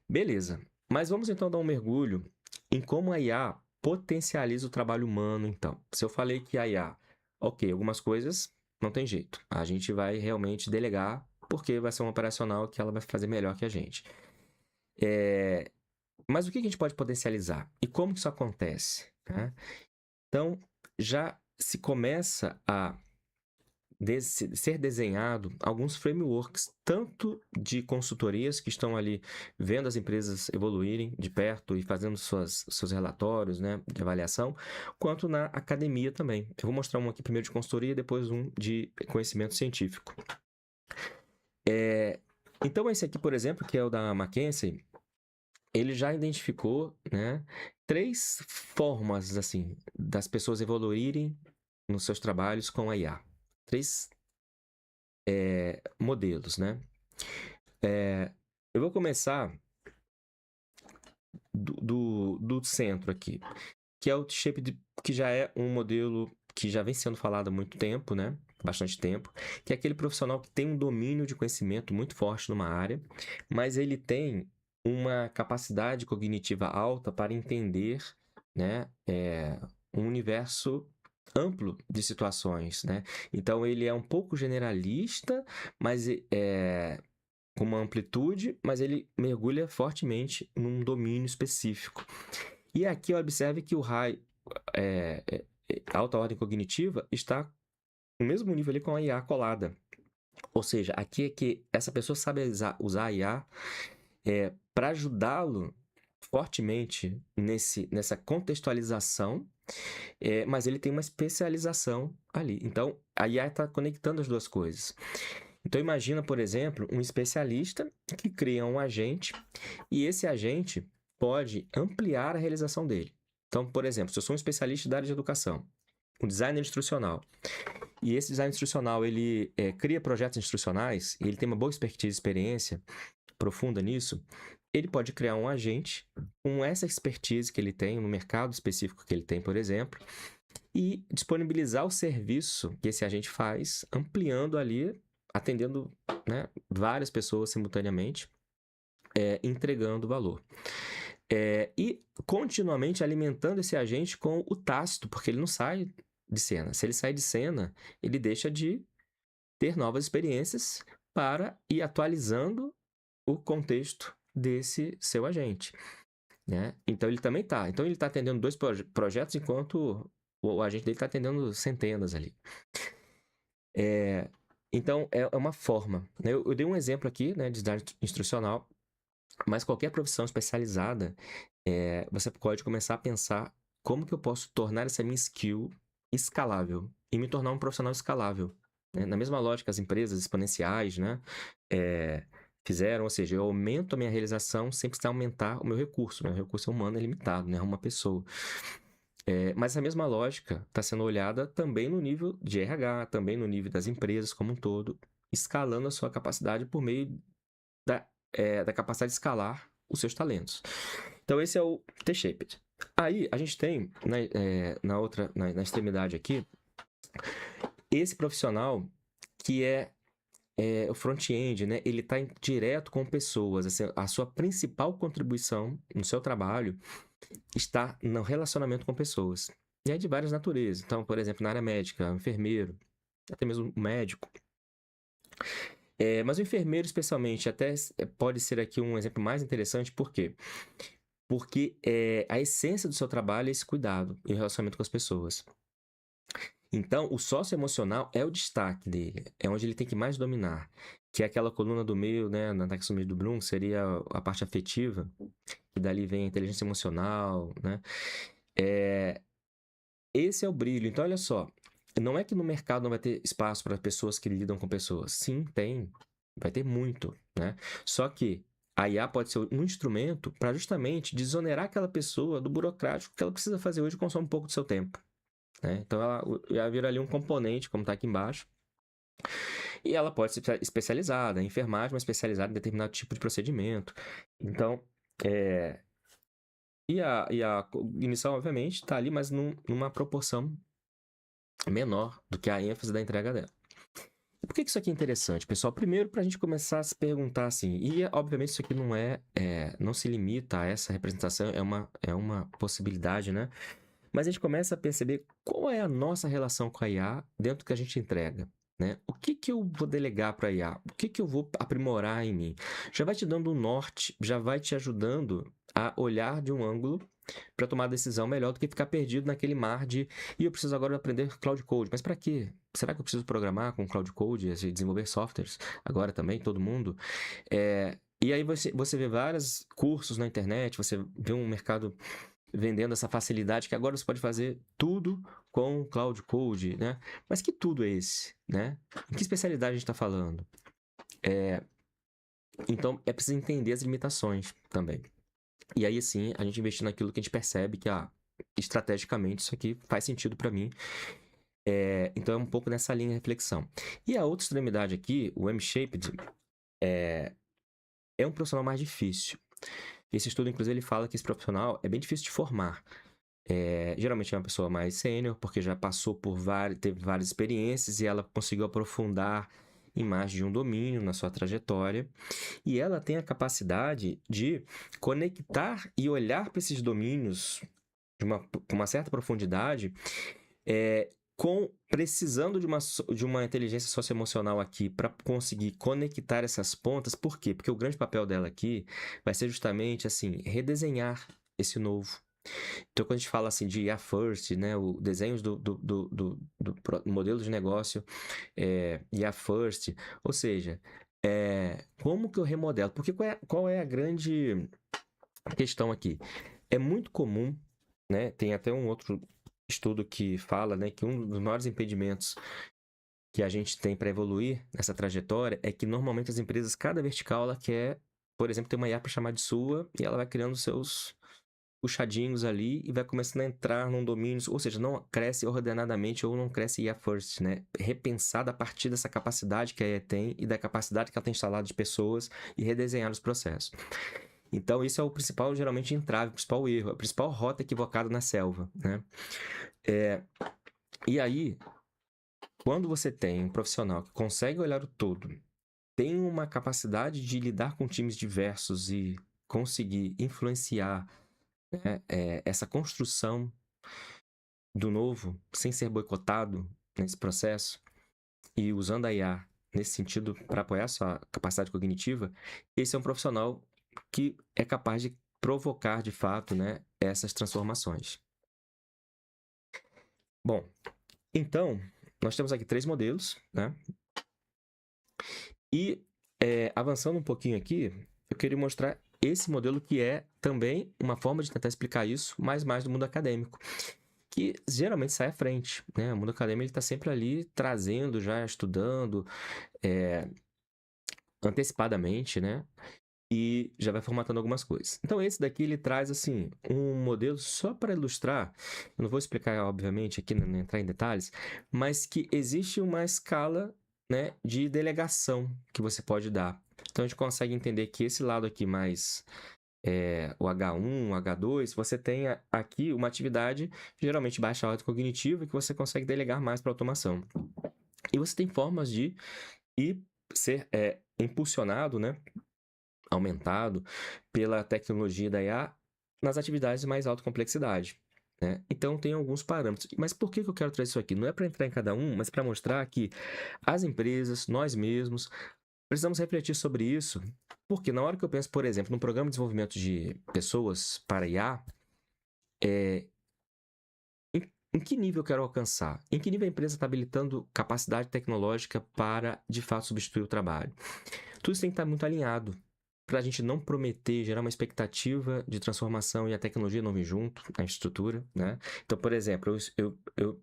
Beleza. Mas vamos então dar um mergulho em como a IA potencializa o trabalho humano, então. Se eu falei que a IA, ok, algumas coisas não tem jeito. A gente vai realmente delegar, porque vai ser um operacional que ela vai fazer melhor que a gente. Mas o que a gente pode potencializar? E como que isso acontece? Né? Então, já se começa a ser desenhado alguns frameworks, tanto de consultorias que estão ali vendo as empresas evoluírem de perto e fazendo seus relatórios, né, de avaliação, quanto na academia também. Eu vou mostrar um aqui primeiro de consultoria e depois um de conhecimento científico. Então, esse aqui, por exemplo, que é o da McKinsey, ele já identificou, né, 3 formas assim das pessoas evoluírem nos seus trabalhos com a IA. 3 modelos, né? Eu vou começar do centro aqui, que é o T-Shape, que já é um modelo que já vem sendo falado há muito tempo, né? Bastante tempo, que é aquele profissional que tem um domínio de conhecimento muito forte numa área, mas ele tem uma capacidade cognitiva alta para entender, né, um universo amplo de situações, né? Então ele é um pouco generalista, mas com uma amplitude, mas ele mergulha fortemente num domínio específico. E aqui observe que o alta ordem cognitiva está no mesmo nível ali com a IA colada. Ou seja, aqui é que essa pessoa sabe usar a IA para ajudá-lo fortemente nessa contextualização, mas ele tem uma especialização ali. Então, a IA está conectando as duas coisas. Então, imagina, por exemplo, um especialista que cria um agente e esse agente pode ampliar a realização dele. Então, por exemplo, se eu sou um especialista da área de educação, um designer instrucional, e esse designer instrucional, ele cria projetos instrucionais, e ele tem uma boa expertise, experiência profunda nisso, ele pode criar um agente com essa expertise que ele tem, no mercado específico que ele tem, por exemplo, e disponibilizar o serviço que esse agente faz, ampliando ali, atendendo, né, várias pessoas simultaneamente, entregando valor. E continuamente alimentando esse agente com o tácito, porque ele não sai de cena. Se ele sai de cena, ele deixa de ter novas experiências para ir atualizando o contexto desse seu agente, né? Então, ele também está. Então, ele está atendendo 2 projetos, enquanto o agente dele está atendendo centenas ali. Então, é uma forma, né? Eu dei um exemplo aqui, né, de design instrucional, mas qualquer profissão especializada, você pode começar a pensar como que eu posso tornar essa minha skill escalável e me tornar um profissional escalável, né? Na mesma lógica, as empresas exponenciais, né, fizeram, ou seja, eu aumento a minha realização sem precisar aumentar o meu recurso. Meu recurso humano é limitado, né? Uma pessoa. Mas essa mesma lógica está sendo olhada também no nível de RH, também no nível das empresas como um todo, escalando a sua capacidade por meio da capacidade de escalar os seus talentos. Então, esse é o T-Shaped. Aí, a gente tem, na extremidade aqui, esse profissional que é o front-end, né? Ele está direto com pessoas. Assim, a sua principal contribuição no seu trabalho está no relacionamento com pessoas. E é de várias naturezas. Então, por exemplo, na área médica, enfermeiro, até mesmo médico. Mas o enfermeiro, especialmente, até pode ser aqui um exemplo mais interessante, por quê? Porque a essência do seu trabalho é esse cuidado e o relacionamento com as pessoas. Então, o socioemocional é o destaque dele, é onde ele tem que mais dominar, que é aquela coluna do meio, né, na taxonomia do Bloom, seria a parte afetiva, e dali vem a inteligência emocional, né? Esse é o brilho. Então, olha só, não é que no mercado não vai ter espaço para pessoas que lidam com pessoas. Sim, tem. Vai ter muito, né? Só que a IA pode ser um instrumento para justamente desonerar aquela pessoa do burocrático que ela precisa fazer hoje e consome um pouco do seu tempo, né? Então, ela vira ali um componente, como está aqui embaixo, e ela pode ser especializada em enfermagem, mas especializada em determinado tipo de procedimento. Então, E a cognição, obviamente, está ali, mas numa proporção menor do que a ênfase da entrega dela. Por que isso aqui é interessante, pessoal? Primeiro, para a gente começar a se perguntar assim, e obviamente isso aqui não se limita a essa representação, é uma possibilidade, né? Mas a gente começa a perceber qual é a nossa relação com a IA dentro do que a gente entrega, né? O que eu vou delegar para a IA? O que eu vou aprimorar em mim? Já vai te dando um norte, já vai te ajudando a olhar de um ângulo para tomar a decisão melhor do que ficar perdido naquele mar de eu preciso agora aprender Cloud Code. Mas para quê? Será que eu preciso programar com Cloud Code, desenvolver softwares agora também, todo mundo? E aí você vê vários cursos na internet, você vê um mercado vendendo essa facilidade que agora você pode fazer tudo com Cloud Code, né? Mas que tudo é esse, né? Em que especialidade a gente está falando? Então, é preciso entender as limitações também. E aí, sim, a gente investir naquilo que a gente percebe que, estrategicamente, isso aqui faz sentido para mim. Então, é um pouco nessa linha de reflexão. E a outra extremidade aqui, o M-Shaped, é um profissional mais difícil. Esse estudo, inclusive, ele fala que esse profissional é bem difícil de formar. Geralmente é uma pessoa mais sênior, porque já passou teve várias experiências e ela conseguiu aprofundar em mais de um domínio na sua trajetória. E ela tem a capacidade de conectar e olhar para esses domínios com uma certa profundidade, precisando de uma inteligência socioemocional aqui para conseguir conectar essas pontas. Por quê? Porque o grande papel dela aqui vai ser justamente assim, redesenhar esse novo. Então, quando a gente fala assim de IA First, né, o desenhos do modelo de negócio IA First, ou seja, como que eu remodelo? Porque qual é a grande questão aqui? É muito comum, né, tem até um outro estudo que fala, né, que um dos maiores impedimentos que a gente tem para evoluir nessa trajetória é que normalmente as empresas, cada vertical, ela quer, por exemplo, ter uma IA para chamar de sua e ela vai criando seus puxadinhos ali e vai começando a entrar num domínio, ou seja, não cresce ordenadamente ou não cresce IA first, né? Repensada a partir dessa capacidade que a IA tem e da capacidade que ela tem instalado de pessoas e redesenhar os processos. Então, isso é o principal, geralmente, entrave, o principal erro, a principal rota equivocada na selva, né? E aí, quando você tem um profissional que consegue olhar o todo, tem uma capacidade de lidar com times diversos e conseguir influenciar, né, essa construção do novo sem ser boicotado nesse processo e usando a IA nesse sentido para apoiar a sua capacidade cognitiva, esse é um profissional que é capaz de provocar, de fato, né, essas transformações. Bom, então, nós temos aqui 3 modelos, né? E, avançando um pouquinho aqui, eu queria mostrar esse modelo que é também uma forma de tentar explicar isso, mas mais do mundo acadêmico, que geralmente sai à frente, né? O mundo acadêmico está sempre ali trazendo, já estudando antecipadamente, né? E já vai formatando algumas coisas. Então, esse daqui, ele traz, assim, um modelo só para ilustrar, eu não vou explicar, obviamente, aqui, não entrar em detalhes, mas que existe uma escala, né, de delegação que você pode dar. Então, a gente consegue entender que esse lado aqui mais o H1, o H2, você tem aqui uma atividade geralmente baixa ordem cognitiva que você consegue delegar mais para automação. E você tem formas de ir ser impulsionado, né, aumentado pela tecnologia da IA nas atividades de mais alta complexidade, né? Então, tem alguns parâmetros. Mas por que eu quero trazer isso aqui? Não é para entrar em cada um, mas para mostrar que as empresas, nós mesmos, precisamos refletir sobre isso, porque na hora que eu penso, por exemplo, num programa de desenvolvimento de pessoas para IA, em que nível eu quero alcançar? Em que nível a empresa está habilitando capacidade tecnológica para, de fato, substituir o trabalho? Tudo isso tem que estar muito alinhado para a gente não prometer, gerar uma expectativa de transformação e a tecnologia não vir junto, a estrutura, né? Então, por exemplo, eu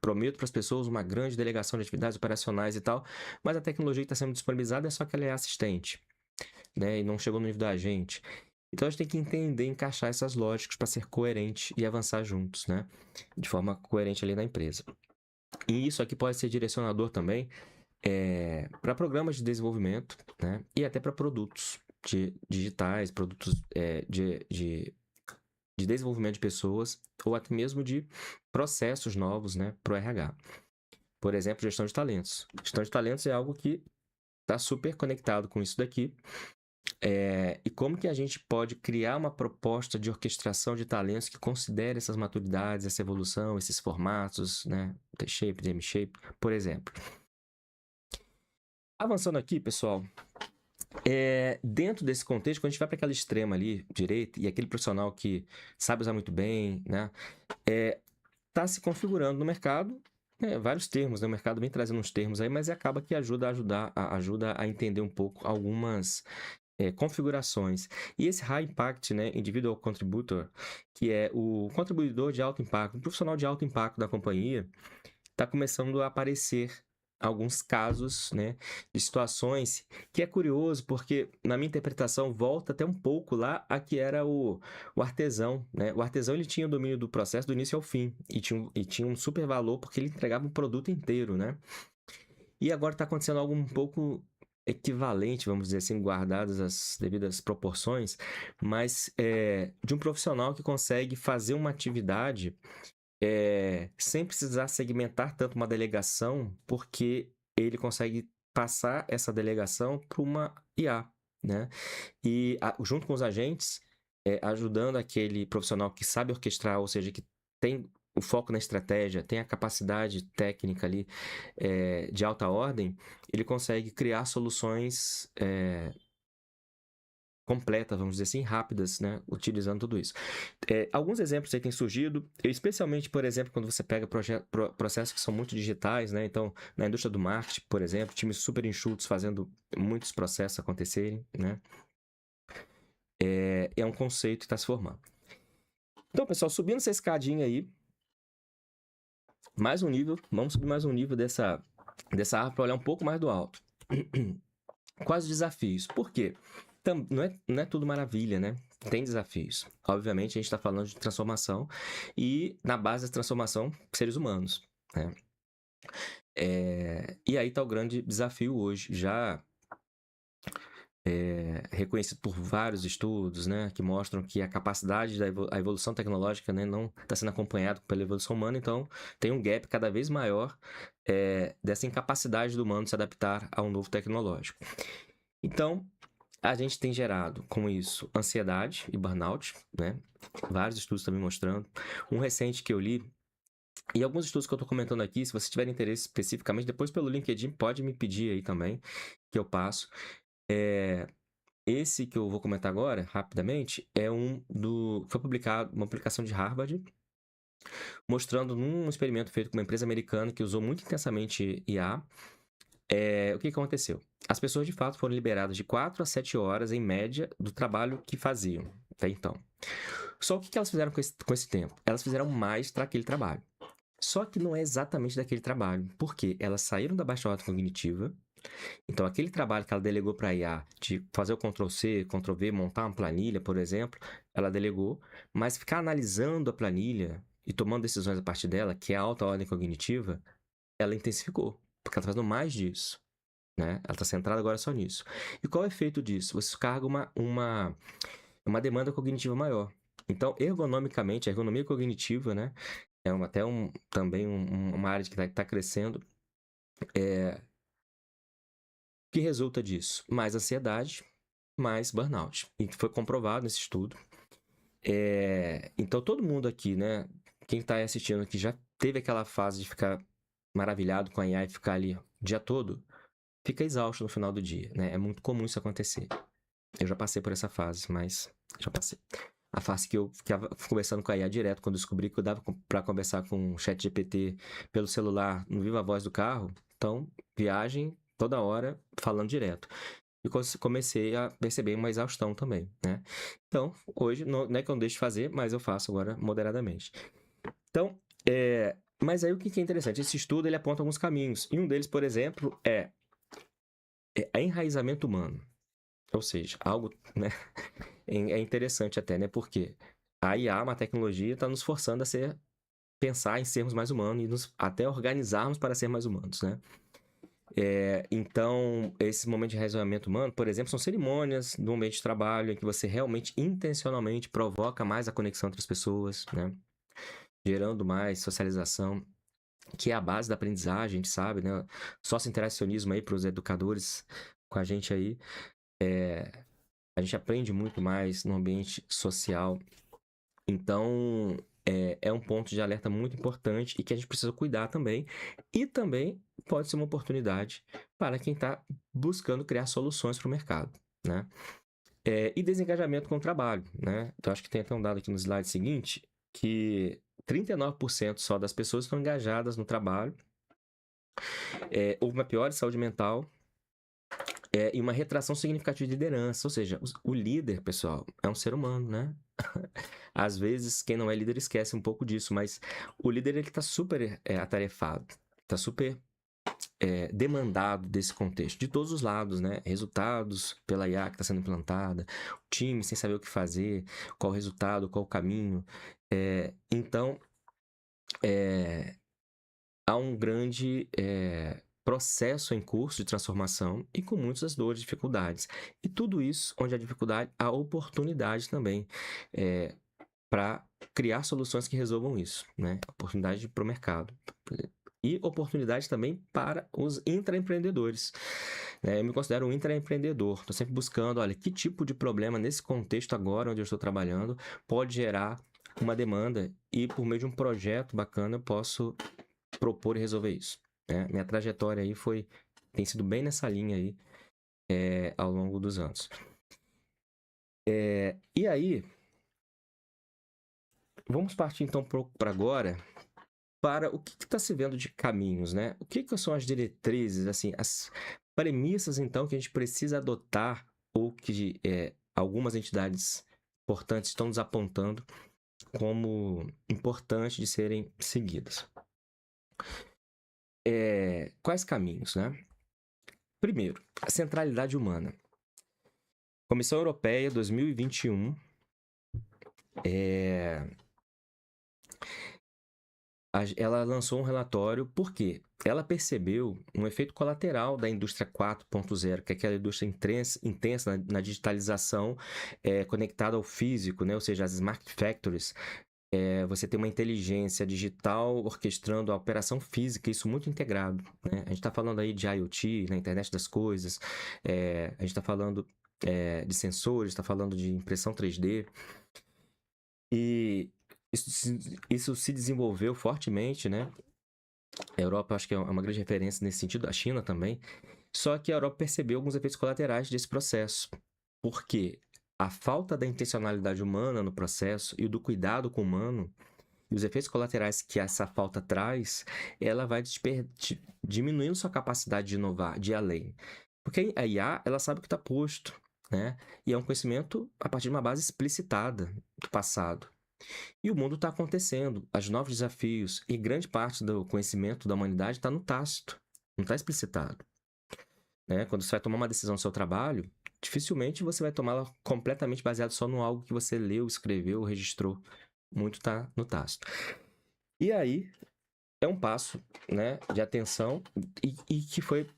prometo para as pessoas uma grande delegação de atividades operacionais e tal, mas a tecnologia que está sendo disponibilizada é só que ela é assistente, né? E não chegou no nível da gente. Então, a gente tem que entender, encaixar essas lógicas para ser coerente e avançar juntos, né? De forma coerente ali na empresa. E isso aqui pode ser direcionador também para programas de desenvolvimento, né? E até para produtos digitais, produtos de desenvolvimento de pessoas, ou até mesmo de processos novos, né, para o RH. Por exemplo, gestão de talentos. Gestão de talentos é algo que está super conectado com isso daqui. E como que a gente pode criar uma proposta de orquestração de talentos que considere essas maturidades, essa evolução, esses formatos, né? T-shape, DM-shape, por exemplo. Avançando aqui, pessoal, dentro desse contexto, quando a gente vai para aquela extrema ali, direita, e aquele profissional que sabe usar muito bem, né? Está se configurando no mercado, vários termos, né? O mercado vem trazendo uns termos aí, mas acaba que ajuda a entender um pouco algumas configurações. E esse High Impact, né, Individual Contributor, que é o contribuidor de alto impacto, um profissional de alto impacto da companhia, está começando a aparecer alguns casos, né, de situações que é curioso, porque na minha interpretação volta até um pouco lá a que era o artesão, né? O artesão, ele tinha o domínio do processo do início ao fim e tinha um super valor porque ele entregava um produto inteiro, né? E agora está acontecendo algo um pouco equivalente, vamos dizer assim, guardadas as devidas proporções, mas de um profissional que consegue fazer uma atividade sem precisar segmentar tanto uma delegação, porque ele consegue passar essa delegação para uma IA, né? E junto com os agentes, ajudando aquele profissional que sabe orquestrar, ou seja, que tem o foco na estratégia, tem a capacidade técnica ali de alta ordem, ele consegue criar soluções completas, vamos dizer assim, rápidas, né, utilizando tudo isso. Alguns exemplos aí têm surgido, especialmente, por exemplo, quando você pega processos que são muito digitais, né, então, na indústria do marketing, por exemplo, times super enxutos fazendo muitos processos acontecerem, né, é um conceito que está se formando. Então, pessoal, subindo essa escadinha aí, mais um nível, vamos subir mais um nível dessa árvore para olhar um pouco mais do alto. Quais os desafios? Por quê? Então, não é tudo maravilha, né? Tem desafios. Obviamente, a gente está falando de transformação e, na base da transformação, seres humanos, né? E aí está o grande desafio hoje. Já reconhecido por vários estudos, né, que mostram que a capacidade a evolução tecnológica, né, não está sendo acompanhada pela evolução humana, então tem um gap cada vez maior dessa incapacidade do humano de se adaptar a um novo tecnológico. Então, a gente tem gerado com isso ansiedade e burnout, né? Vários estudos também mostrando. Um recente que eu li, e alguns estudos que eu estou comentando aqui, se você tiver interesse especificamente, depois pelo LinkedIn pode me pedir aí também, que eu passo. Esse que eu vou comentar agora, rapidamente, foi publicado, uma publicação de Harvard, mostrando num experimento feito com uma empresa americana que usou muito intensamente IA, o que aconteceu? As pessoas, de fato, foram liberadas de 4 a 7 horas, em média, do trabalho que faziam até então. Só o que elas fizeram com esse tempo? Elas fizeram mais para aquele trabalho. Só que não é exatamente daquele trabalho. Por quê? Elas saíram da baixa ordem cognitiva. Então, aquele trabalho que ela delegou para a IA, de fazer o Ctrl+C, Ctrl+V, montar uma planilha, por exemplo, ela delegou, mas ficar analisando a planilha e tomando decisões a partir dela, que é a alta ordem cognitiva, ela intensificou, porque ela está fazendo mais disso. Né? Ela está centrada agora só nisso. E qual é o efeito disso? Você carrega uma demanda cognitiva maior. Então, ergonomicamente, a ergonomia cognitiva, né, também uma área que está crescendo, que resulta disso? Mais ansiedade, mais burnout. E foi comprovado nesse estudo. Então, todo mundo aqui, né, quem está assistindo aqui já teve aquela fase de ficar maravilhado com a IA e ficar ali o dia todo, fica exausto no final do dia, né? É muito comum isso acontecer. Eu já passei por essa fase, mas já passei. A fase que eu ficava conversando com a IA direto, quando descobri que eu dava para conversar com o ChatGPT pelo celular, no Viva Voz do carro. Então, viagem toda hora, falando direto. E comecei a perceber uma exaustão também, né? Então, hoje, não é que eu não deixe de fazer, mas eu faço agora moderadamente. Então, mas aí o que é interessante? Esse estudo, ele aponta alguns caminhos. E um deles, por exemplo, é enraizamento humano. Ou seja, algo, né, é interessante até, né? Porque a IA, uma tecnologia, está nos forçando a pensar em sermos mais humanos e até organizarmos para ser mais humanos, né? Então, esse momento de enraizamento humano, por exemplo, são cerimônias no ambiente de trabalho em que você realmente, intencionalmente, provoca mais a conexão entre as pessoas, né? Gerando mais socialização, que é a base da aprendizagem, a gente sabe, né? Sócio-interacionismo aí para os educadores com a gente aí. A gente aprende muito mais no ambiente social. Então, é um ponto de alerta muito importante e que a gente precisa cuidar também. E também pode ser uma oportunidade para quem está buscando criar soluções para o mercado, né? E desengajamento com o trabalho, né? Então, acho que tem até um dado aqui no slide seguinte, que 39% só das pessoas estão engajadas no trabalho. Houve uma piora de saúde mental, e uma retração significativa de liderança. Ou seja, o líder, pessoal, é um ser humano, né? Às vezes, quem não é líder esquece um pouco disso, mas o líder, ele está super atarefado, está super demandado desse contexto, de todos os lados, né? Resultados pela IA que está sendo implantada, o time sem saber o que fazer, qual o resultado, qual o caminho. Então, há um grande processo em curso de transformação e com muitas dores, dificuldades. E tudo isso, onde há dificuldade, há oportunidade também para criar soluções que resolvam isso, né? Oportunidade para o mercado. E oportunidade também para os intraempreendedores. Eu me considero um intraempreendedor. Estou sempre buscando, olha, que tipo de problema nesse contexto agora onde eu estou trabalhando pode gerar uma demanda e por meio de um projeto bacana eu posso propor e resolver isso. Né? Minha trajetória aí tem sido bem nessa linha aí ao longo dos anos. E aí, vamos partir então para agora para o que está se vendo de caminhos, né? O que são as diretrizes, assim, as premissas então que a gente precisa adotar ou que algumas entidades importantes estão nos apontando como importante de serem seguidas. Quais caminhos, né? Primeiro, a centralidade humana. Comissão Europeia 2021 ela lançou um relatório porque ela percebeu um efeito colateral da indústria 4.0, que é aquela indústria intensa na digitalização conectada ao físico, né? Ou seja, as smart factories. Você tem uma inteligência digital orquestrando a operação física, isso muito integrado, né? A gente está falando aí de IoT, na internet das coisas, a gente está falando de sensores, está falando de impressão 3D, e isso se desenvolveu fortemente, né? A Europa, acho que é uma grande referência nesse sentido, a China também. Só que a Europa percebeu alguns efeitos colaterais desse processo. Porque a falta da intencionalidade humana no processo e do cuidado com o humano, e os efeitos colaterais que essa falta traz, ela vai diminuindo sua capacidade de inovar, de ir além. Porque a IA, ela sabe o que está posto, né? E é um conhecimento a partir de uma base explicitada do passado. E o mundo está acontecendo, os novos desafios, e grande parte do conhecimento da humanidade está no tácito, não está explicitado. Né? Quando você vai tomar uma decisão no seu trabalho, dificilmente você vai tomá-la completamente baseado só no algo que você leu, escreveu, registrou. Muito está no tácito. E aí, é um passo, né, de atenção e que foi...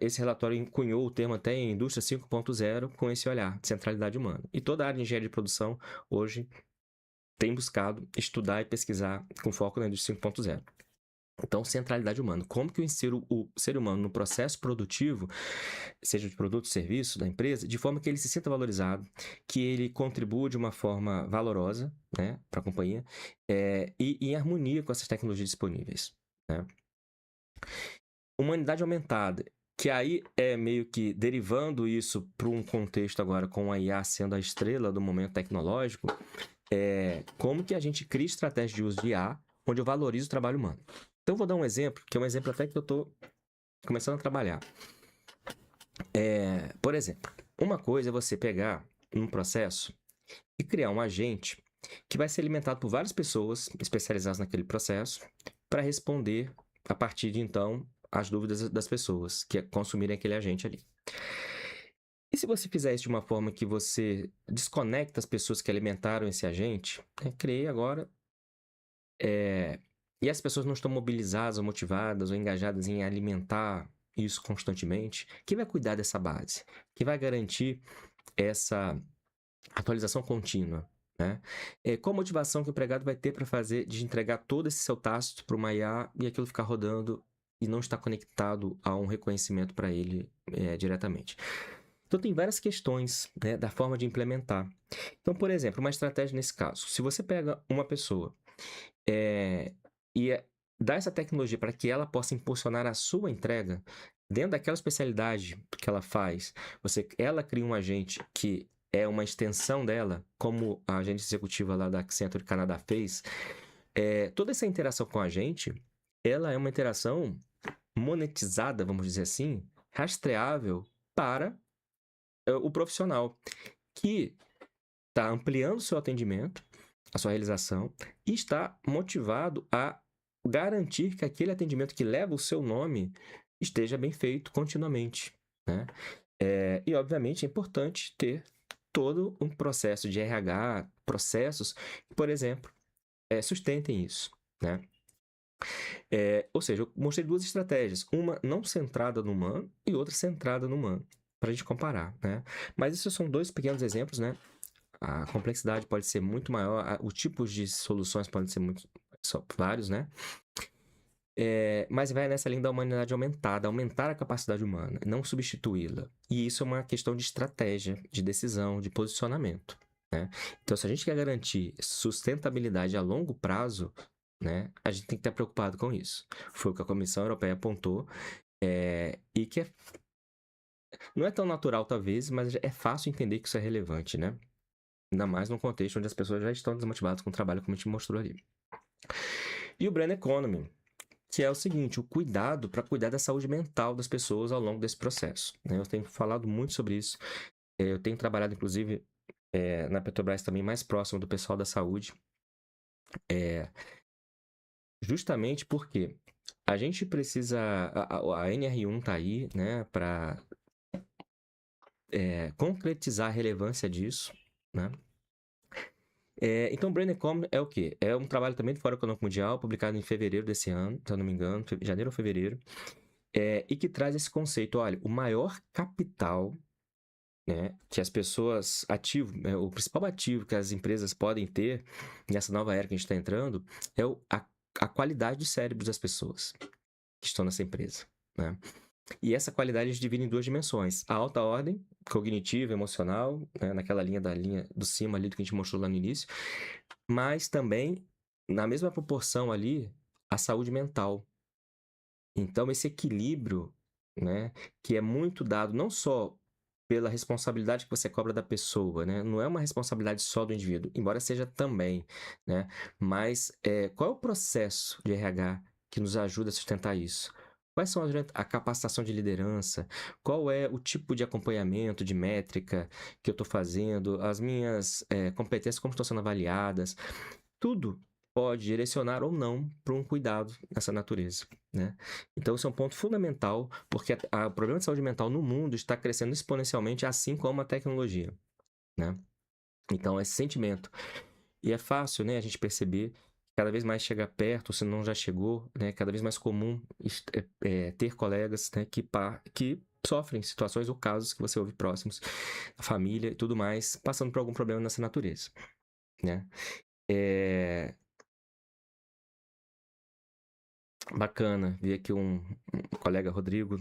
esse relatório cunhou o termo até em Indústria 5.0 com esse olhar de centralidade humana. E toda a área de engenharia de produção hoje tem buscado estudar e pesquisar com foco na indústria 5.0. Então, centralidade humana. Como que eu insiro o ser humano no processo produtivo, seja de produto ou serviço da empresa, de forma que ele se sinta valorizado, que ele contribua de uma forma valorosa, né, para a companhia, e em harmonia com essas tecnologias disponíveis, né? Humanidade aumentada, que aí é meio que derivando isso para um contexto agora com a IA sendo a estrela do momento tecnológico, como que a gente cria estratégia de uso de IA onde eu valorizo o trabalho humano. Então, eu vou dar um exemplo, que é um exemplo até que eu estou começando a trabalhar. Por exemplo, uma coisa é você pegar um processo e criar um agente que vai ser alimentado por várias pessoas especializadas naquele processo para responder, a partir de então, as dúvidas das pessoas que consumirem aquele agente ali. E se você fizer isso de uma forma que você desconecta as pessoas que alimentaram esse agente, criei agora... E as pessoas não estão mobilizadas ou motivadas ou engajadas em alimentar isso constantemente, quem vai cuidar dessa base? Quem vai garantir essa atualização contínua? Né? Qual a motivação que o empregado vai ter para fazer de entregar todo esse seu tácito para uma IA e aquilo ficar rodando e não estar conectado a um reconhecimento para ele diretamente? Então, tem várias questões, né, da forma de implementar. Então, por exemplo, uma estratégia nesse caso. Se você pega uma pessoa e dá essa tecnologia para que ela possa impulsionar a sua entrega, dentro daquela especialidade que ela faz, ela cria um agente que é uma extensão dela, como a agente executiva lá da Accenture Canadá fez, toda essa interação com a gente, ela é uma interação monetizada, vamos dizer assim, rastreável para o profissional, que está ampliando o seu atendimento, a sua realização, e está motivado a garantir que aquele atendimento que leva o seu nome esteja bem feito continuamente, né? E, obviamente, é importante ter todo um processo de RH, processos que, por exemplo, sustentem isso, né? Ou seja, eu mostrei duas estratégias, uma não centrada no humano e outra centrada no humano, para a gente comparar, né? Mas esses são dois pequenos exemplos, né? A complexidade pode ser muito maior, os tipos de soluções podem ser vários, né? Mas vai nessa linha da humanidade aumentada, aumentar a capacidade humana, não substituí-la. E isso é uma questão de estratégia, de decisão, de posicionamento, né? Então, se a gente quer garantir sustentabilidade a longo prazo, né, a gente tem que estar preocupado com isso. Foi o que a Comissão Europeia apontou, e que não é tão natural, talvez, mas é fácil entender que isso é relevante, né? Ainda mais num contexto onde as pessoas já estão desmotivadas com o trabalho, como a gente mostrou ali. E o Brain Economy, que é o seguinte, o cuidado para cuidar da saúde mental das pessoas ao longo desse processo, né? Eu tenho falado muito sobre isso. Eu tenho trabalhado, inclusive, na Petrobras também, mais próximo do pessoal da saúde. Justamente porque a gente precisa... A NR1 está aí, né, para concretizar a relevância disso, né? Então, Brain Economy é o quê? É um trabalho também do Fórum Econômico Mundial, publicado em fevereiro desse ano, se eu não me engano, janeiro ou fevereiro, e que traz esse conceito, olha, o maior capital, né, que as pessoas o principal ativo que as empresas podem ter nessa nova era que a gente está entrando é a qualidade de cérebros das pessoas que estão nessa empresa, né? E essa qualidade se divide em duas dimensões: a alta ordem, cognitiva, emocional, né, naquela linha do cima ali que a gente mostrou lá no início, mas também, na mesma proporção ali, a saúde mental. Então, esse equilíbrio, né, que é muito dado não só pela responsabilidade que você cobra da pessoa, né? Não é uma responsabilidade só do indivíduo, embora seja também, né? Mas qual é o processo de RH que nos ajuda a sustentar isso? Quais são a capacitação de liderança? Qual é o tipo de acompanhamento, de métrica que eu estou fazendo? As minhas competências, como estão sendo avaliadas? Tudo pode direcionar ou não para um cuidado dessa natureza, né? Então, isso é um ponto fundamental, porque o problema de saúde mental no mundo está crescendo exponencialmente, assim como a tecnologia, né? Então, esse sentimento. E é fácil, né, a gente perceber, cada vez mais chegar perto, se não já chegou, né? Cada vez mais comum ter colegas, né, que sofrem situações ou casos que você ouve próximos, a família e tudo mais, passando por algum problema nessa natureza, né? Bacana, vi aqui um colega, Rodrigo,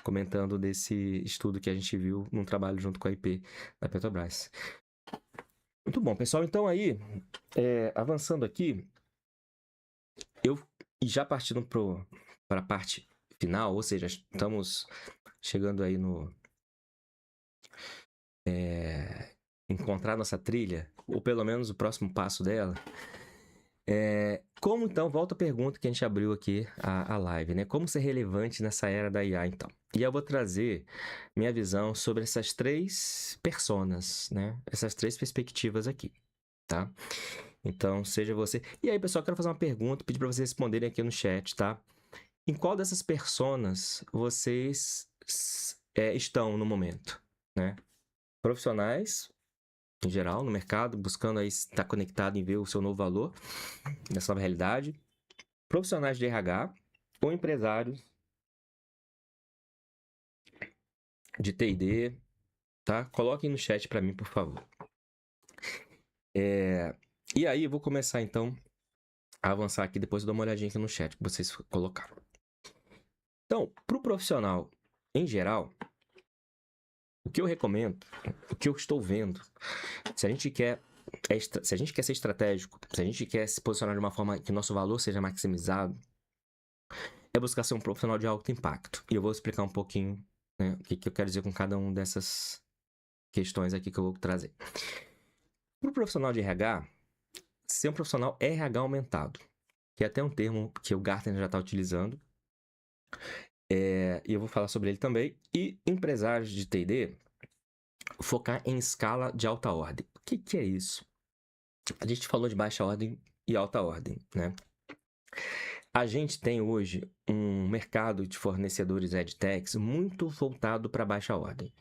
comentando desse estudo que a gente viu num trabalho junto com a IP da Petrobras. Muito bom, pessoal. Então aí, avançando aqui, e já partindo para a parte final, ou seja, estamos chegando aí no encontrar nossa trilha, ou pelo menos o próximo passo dela. Como então, volta a pergunta que a gente abriu aqui a live, né? Como ser relevante nessa era da IA, então? E eu vou trazer minha visão sobre essas três personas, né? Essas três perspectivas aqui, tá? Então, seja você... E aí, pessoal, eu quero fazer uma pergunta, pedir para vocês responderem aqui no chat, tá? Em qual dessas personas vocês estão no momento, né? Profissionais, em geral, no mercado, buscando aí estar conectado em ver o seu novo valor nessa nova realidade. Profissionais de RH ou empresários de T&D, tá? Coloquem no chat para mim, por favor. E aí, eu vou começar, então, a avançar aqui, depois eu dou uma olhadinha aqui no chat que vocês colocaram. Então, para o profissional, em geral, o que eu recomendo, o que eu estou vendo, se a gente quer ser estratégico, se a gente quer se posicionar de uma forma que o nosso valor seja maximizado, é buscar ser um profissional de alto impacto. E eu vou explicar um pouquinho, né, o que eu quero dizer com cada uma dessas questões aqui que eu vou trazer. Para o profissional de RH, ser um profissional RH aumentado, que é até um termo que o Gartner já está utilizando, e eu vou falar sobre ele também. E empresários de T&D, focar em escala de alta ordem. O que é isso? A gente falou de baixa ordem e alta ordem, né? A gente tem hoje um mercado de fornecedores edtechs muito voltado para baixa ordem.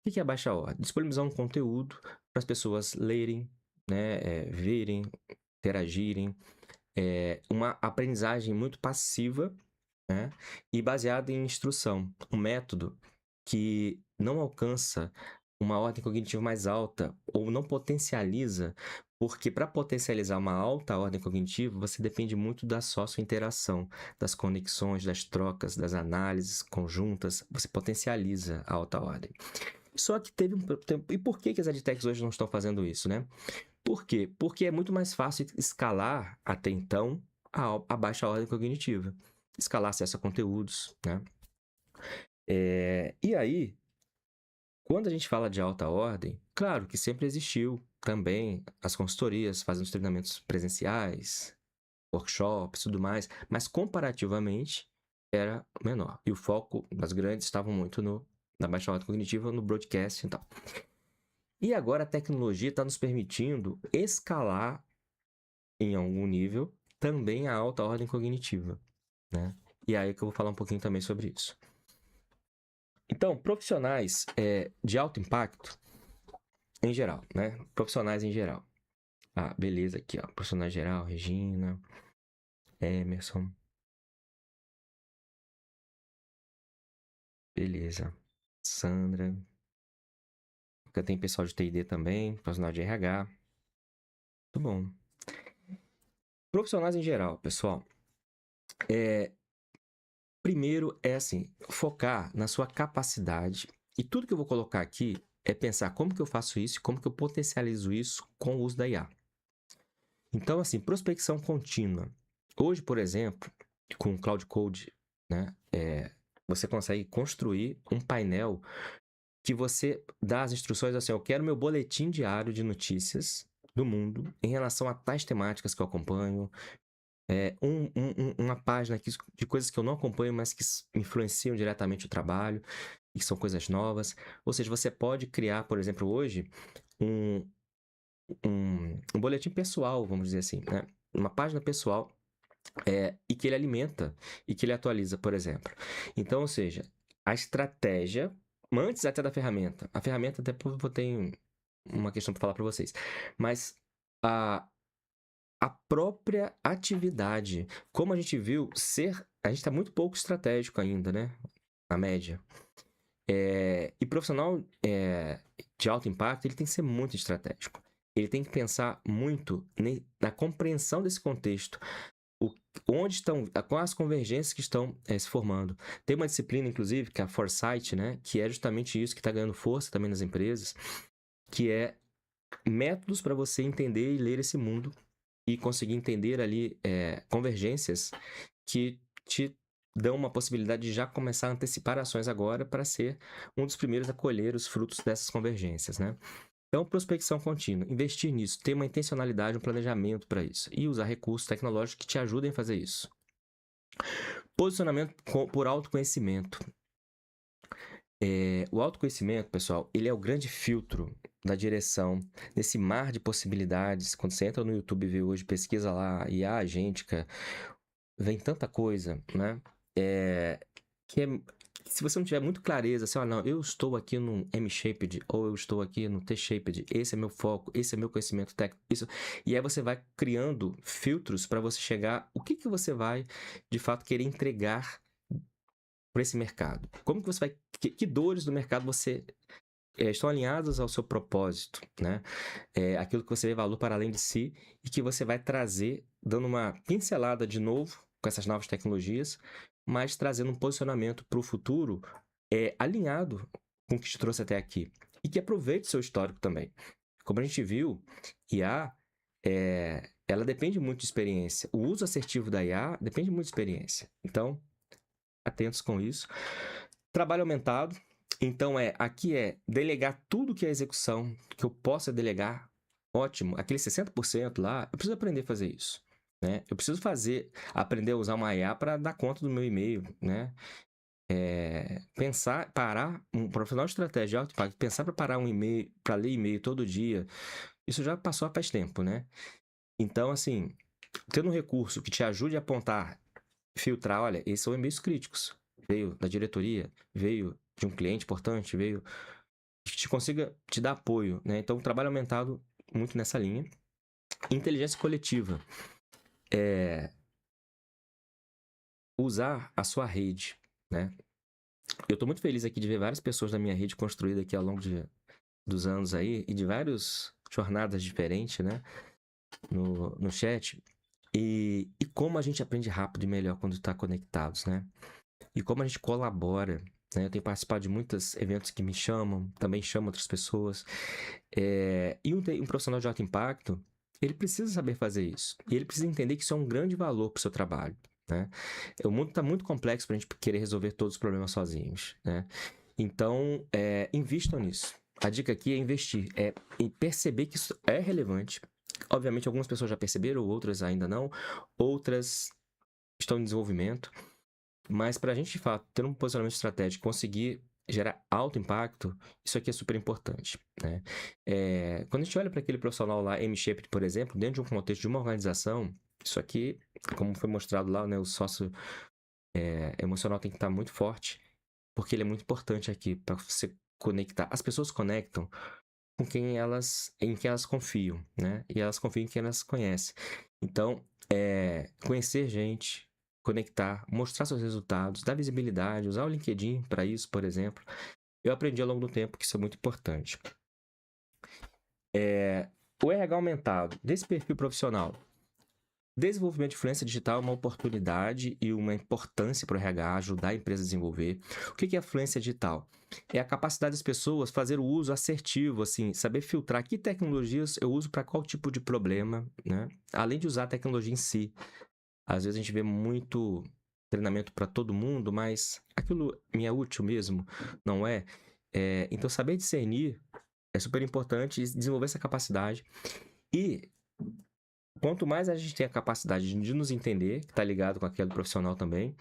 O que é baixa ordem? Disponibilizar um conteúdo para as pessoas lerem, né, verem, interagirem, uma aprendizagem muito passiva, né, e baseada em instrução. Um método que não alcança uma ordem cognitiva mais alta ou não potencializa, porque para potencializar uma alta ordem cognitiva, você depende muito da sócio-interação, das conexões, das trocas, das análises conjuntas, você potencializa a alta ordem. Só que teve um tempo... E por que as edtechs hoje não estão fazendo isso, né? Por quê? Porque é muito mais fácil escalar, até então, a baixa ordem cognitiva. Escalar acesso a conteúdos, né? E aí, quando a gente fala de alta ordem, claro que sempre existiu também as consultorias fazendo os treinamentos presenciais, workshops e tudo mais, mas comparativamente era menor. E o foco das grandes estava muito na baixa ordem cognitiva, no broadcast e tal. E agora a tecnologia está nos permitindo escalar em algum nível também a alta ordem cognitiva, né? E aí que eu vou falar um pouquinho também sobre isso. Então, profissionais de alto impacto, em geral, né? Profissionais em geral. Ah, beleza, aqui, ó. Profissional geral, Regina, Emerson. Beleza. Sandra. Tem pessoal de TD também, profissional de RH. Muito bom. Profissionais em geral, pessoal. Primeiro é assim, focar na sua capacidade. E tudo que eu vou colocar aqui é pensar como que eu faço isso e como que eu potencializo isso com o uso da IA. Então, assim, prospecção contínua. Hoje, por exemplo, com o Cloud Code, né, você consegue construir um painel que você dá as instruções assim, eu quero meu boletim diário de notícias do mundo em relação a tais temáticas que eu acompanho, uma página de coisas que eu não acompanho, mas que influenciam diretamente o trabalho e que são coisas novas. Ou seja, você pode criar, por exemplo, hoje, um boletim pessoal, vamos dizer assim, né? Uma página pessoal e que ele alimenta e que ele atualiza, por exemplo. Então, ou seja, a estratégia, antes até da ferramenta, a ferramenta depois eu tenho uma questão para falar para vocês, mas a própria atividade, como a gente viu, a gente está muito pouco estratégico ainda, né? Na média. E profissional de alto impacto, ele tem que ser muito estratégico. Ele tem que pensar muito na compreensão desse contexto. Onde estão, quais as convergências que estão se formando. Tem uma disciplina, inclusive, que é a Foresight, né? Que é justamente isso que está ganhando força também nas empresas, que é métodos para você entender e ler esse mundo e conseguir entender ali convergências que te dão uma possibilidade de já começar a antecipar ações agora para ser um dos primeiros a colher os frutos dessas convergências, né? Então, prospecção contínua, investir nisso, ter uma intencionalidade, um planejamento para isso e usar recursos tecnológicos que te ajudem a fazer isso. Posicionamento por autoconhecimento. O autoconhecimento, pessoal, ele é o grande filtro da direção nesse mar de possibilidades. Quando você entra no YouTube e vê hoje, pesquisa lá, IA agêntica, vem tanta coisa, né? Se você não tiver muito clareza, assim, não, eu estou aqui no M-Shaped ou eu estou aqui no T-Shaped, esse é meu foco, esse é meu conhecimento técnico, isso. E aí você vai criando filtros para você chegar, o que você vai, de fato, querer entregar para esse mercado? Como que você vai, que dores do mercado você estão alinhadas ao seu propósito, né? Aquilo que você vê valor para além de si e que você vai trazer, dando uma pincelada de novo com essas novas tecnologias, mas trazendo um posicionamento para o futuro alinhado com o que te trouxe até aqui. E que aproveite o seu histórico também. Como a gente viu, IA, ela depende muito de experiência. O uso assertivo da IA depende muito de experiência. Então, atentos com isso. Trabalho aumentado. Então, aqui delegar tudo que é execução, que eu possa delegar, ótimo. Aquele 60% lá, eu preciso aprender a fazer isso, né? Eu preciso aprender a usar uma IA para dar conta do meu e-mail, né? Parar, um profissional de estratégia de alto impacto, pensar para parar um e-mail, para ler e-mail todo dia, isso já passou faz tempo, né? Então, assim, tendo um recurso que te ajude a apontar, filtrar, olha, esses são e-mails críticos. Veio da diretoria, veio de um cliente importante, veio que consiga te dar apoio, né? Então, trabalho aumentado muito nessa linha. Inteligência coletiva. Usar a sua rede, né? Eu estou muito feliz aqui de ver várias pessoas da minha rede construída aqui ao longo dos anos aí e de várias jornadas diferentes, né? No chat. E como a gente aprende rápido e melhor quando está conectados, né? E como a gente colabora, né? Eu tenho participado de muitos eventos que me chamam, também chamam outras pessoas. E um profissional de alto impacto, ele precisa saber fazer isso. E ele precisa entender que isso é um grande valor para o seu trabalho, né? O mundo está muito complexo para a gente querer resolver todos os problemas sozinhos, né? Então, invistam nisso. A dica aqui é investir, em perceber que isso é relevante. Obviamente, algumas pessoas já perceberam, outras ainda não. Outras estão em desenvolvimento. Mas para a gente, de fato, ter um posicionamento estratégico, conseguir gerar alto impacto, isso aqui é super importante, né? Quando a gente olha para aquele profissional lá, M-Shaped, por exemplo, dentro de um contexto de uma organização, isso aqui, como foi mostrado lá, né, o sócio emocional tem que estar muito forte, porque ele é muito importante aqui para você conectar. As pessoas conectam em quem elas confiam, né? E elas confiam em quem elas conhecem. Então, conhecer gente, conectar, mostrar seus resultados, dar visibilidade, usar o LinkedIn para isso, por exemplo. Eu aprendi ao longo do tempo que isso é muito importante. O RH aumentado desse perfil profissional. Desenvolvimento de influência digital é uma oportunidade e uma importância para o RH ajudar a empresa a desenvolver. O que é a influência digital? É a capacidade das pessoas fazer o uso assertivo, assim, saber filtrar que tecnologias eu uso para qual tipo de problema, né? Além de usar a tecnologia em si. Às vezes a gente vê muito treinamento para todo mundo, mas aquilo me é útil mesmo, não é? Então, saber discernir é super importante, desenvolver essa capacidade. E quanto mais a gente tem a capacidade de nos entender, que está ligado com aquele profissional também,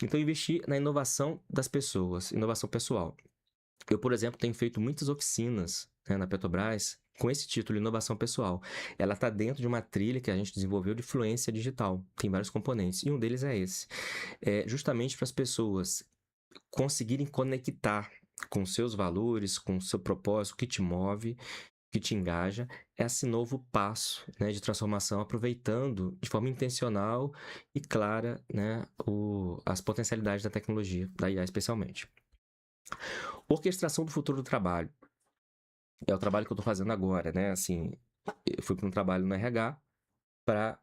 então investir na inovação das pessoas, inovação pessoal. Eu, por exemplo, tenho feito muitas oficinas, né, na Petrobras com esse título, Inovação Pessoal. Ela está dentro de uma trilha que a gente desenvolveu de fluência digital. Tem vários componentes, e um deles é esse. Justamente para as pessoas conseguirem conectar com seus valores, com o seu propósito, o que te move, que te engaja, esse novo passo, né, de transformação, aproveitando de forma intencional e clara, né, as potencialidades da tecnologia, da IA especialmente. Orquestração do futuro do trabalho. É o trabalho que eu estou fazendo agora, né? Assim, eu fui para um trabalho no RH para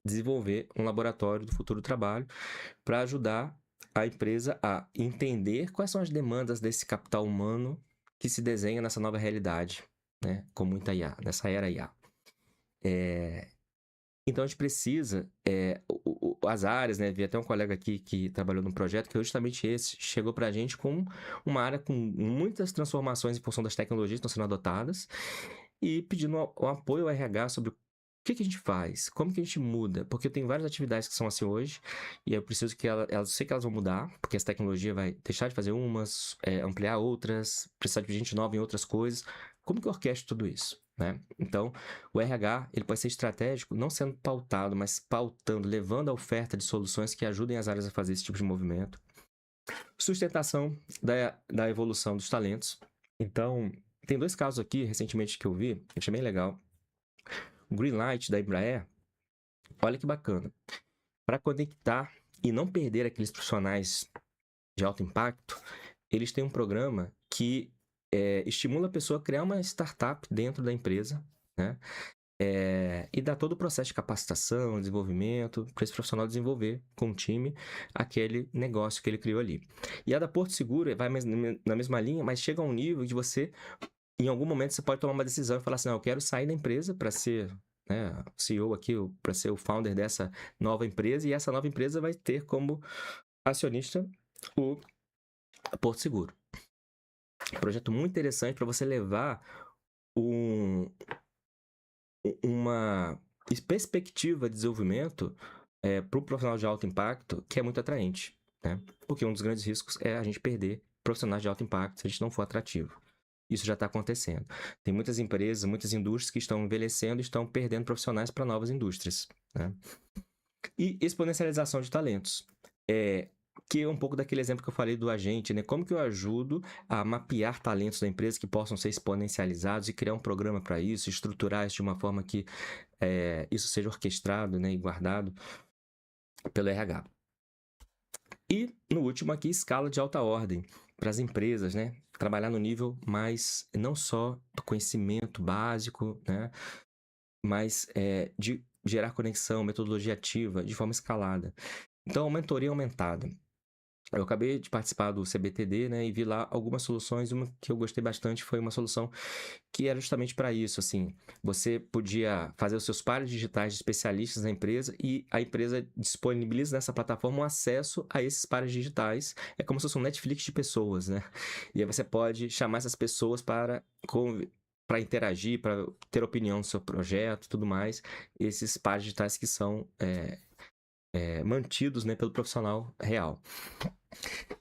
desenvolver um laboratório do futuro do trabalho para ajudar a empresa a entender quais são as demandas desse capital humano que se desenha nessa nova realidade, né? Com muita IA, nessa era IA. Então, a gente precisa, as áreas, né? Vi até um colega aqui que trabalhou num projeto que é justamente esse, chegou para a gente com uma área com muitas transformações em função das tecnologias que estão sendo adotadas e pedindo um apoio ao RH sobre o que a gente faz, como que a gente muda, porque eu tenho várias atividades que são assim hoje e eu preciso que elas sei que elas vão mudar, porque essa tecnologia vai deixar de fazer umas, ampliar outras, precisar de gente nova em outras coisas. Como que eu orquestro tudo isso, né? Então, o RH, ele pode ser estratégico, não sendo pautado, mas pautando, levando a oferta de soluções que ajudem as áreas a fazer esse tipo de movimento. Sustentação da evolução dos talentos. Então, tem 2 casos aqui, recentemente, que eu vi, que achei bem legal. O Greenlight, da Embraer, olha que bacana. Para conectar e não perder aqueles profissionais de alto impacto, eles têm um programa que estimula a pessoa a criar uma startup dentro da empresa, né? E dá todo o processo de capacitação, desenvolvimento, para esse profissional desenvolver com o time aquele negócio que ele criou ali. E a da Porto Seguro vai na mesma linha, mas chega a um nível de você, em algum momento, você pode tomar uma decisão e falar assim, não, eu quero sair da empresa para ser, né, CEO aqui, para ser o founder dessa nova empresa, e essa nova empresa vai ter como acionista o Porto Seguro. Um projeto muito interessante para você levar uma perspectiva de desenvolvimento para o profissional de alto impacto que é muito atraente, né? Porque um dos grandes riscos é a gente perder profissionais de alto impacto se a gente não for atrativo. Isso já está acontecendo. Tem muitas empresas, muitas indústrias que estão envelhecendo e estão perdendo profissionais para novas indústrias, né? E exponencialização de talentos. Que é um pouco daquele exemplo que eu falei do agente, né? Como que eu ajudo a mapear talentos da empresa que possam ser exponencializados e criar um programa para isso, estruturar isso de uma forma que isso seja orquestrado, né, e guardado pelo RH. E, no último aqui, escala de alta ordem para as empresas, né? Trabalhar no nível mais, não só do conhecimento básico, né? Mas de gerar conexão, metodologia ativa, de forma escalada. Então, a mentoria aumentada. Eu acabei de participar do CBTD, né, e vi lá algumas soluções. Uma que eu gostei bastante foi uma solução que era justamente para isso, assim. Você podia fazer os seus pares digitais de especialistas na empresa e a empresa disponibiliza nessa plataforma um acesso a esses pares digitais. É como se fosse um Netflix de pessoas, né? E aí você pode chamar essas pessoas para interagir, para ter opinião no seu projeto e tudo mais. Esses pares digitais que são mantidos, né, pelo profissional real.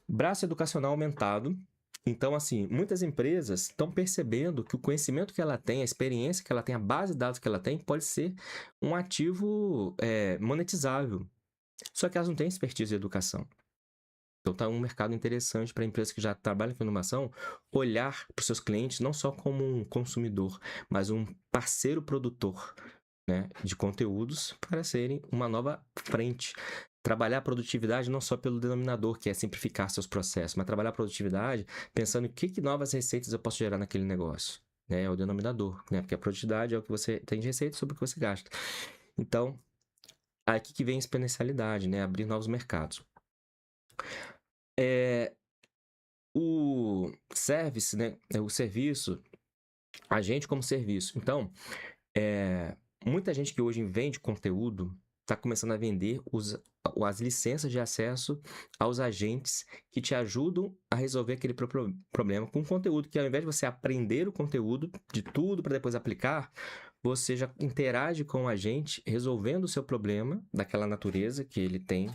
Braço educacional aumentado. Então, assim, muitas empresas estão percebendo que o conhecimento que ela tem, a experiência que ela tem, a base de dados que ela tem, pode ser um ativo monetizável. Só que elas não têm expertise em educação. Então, tá um mercado interessante para empresas que já trabalham com inovação olhar para os seus clientes não só como um consumidor, mas um parceiro produtor, né, de conteúdos para serem uma nova frente. Trabalhar a produtividade não só pelo denominador, que é simplificar seus processos, mas trabalhar a produtividade pensando em que novas receitas eu posso gerar naquele negócio. Né? É o denominador, né? Porque a produtividade é o que você tem de receita sobre o que você gasta. Então, aqui que vem a exponencialidade, né? Abrir novos mercados. O service, né? O serviço, a gente como serviço. Então, muita gente que hoje vende conteúdo está começando a vender as licenças de acesso aos agentes que te ajudam a resolver aquele problema com conteúdo que, ao invés de você aprender o conteúdo de tudo para depois aplicar, você já interage com o agente resolvendo o seu problema daquela natureza que ele tem.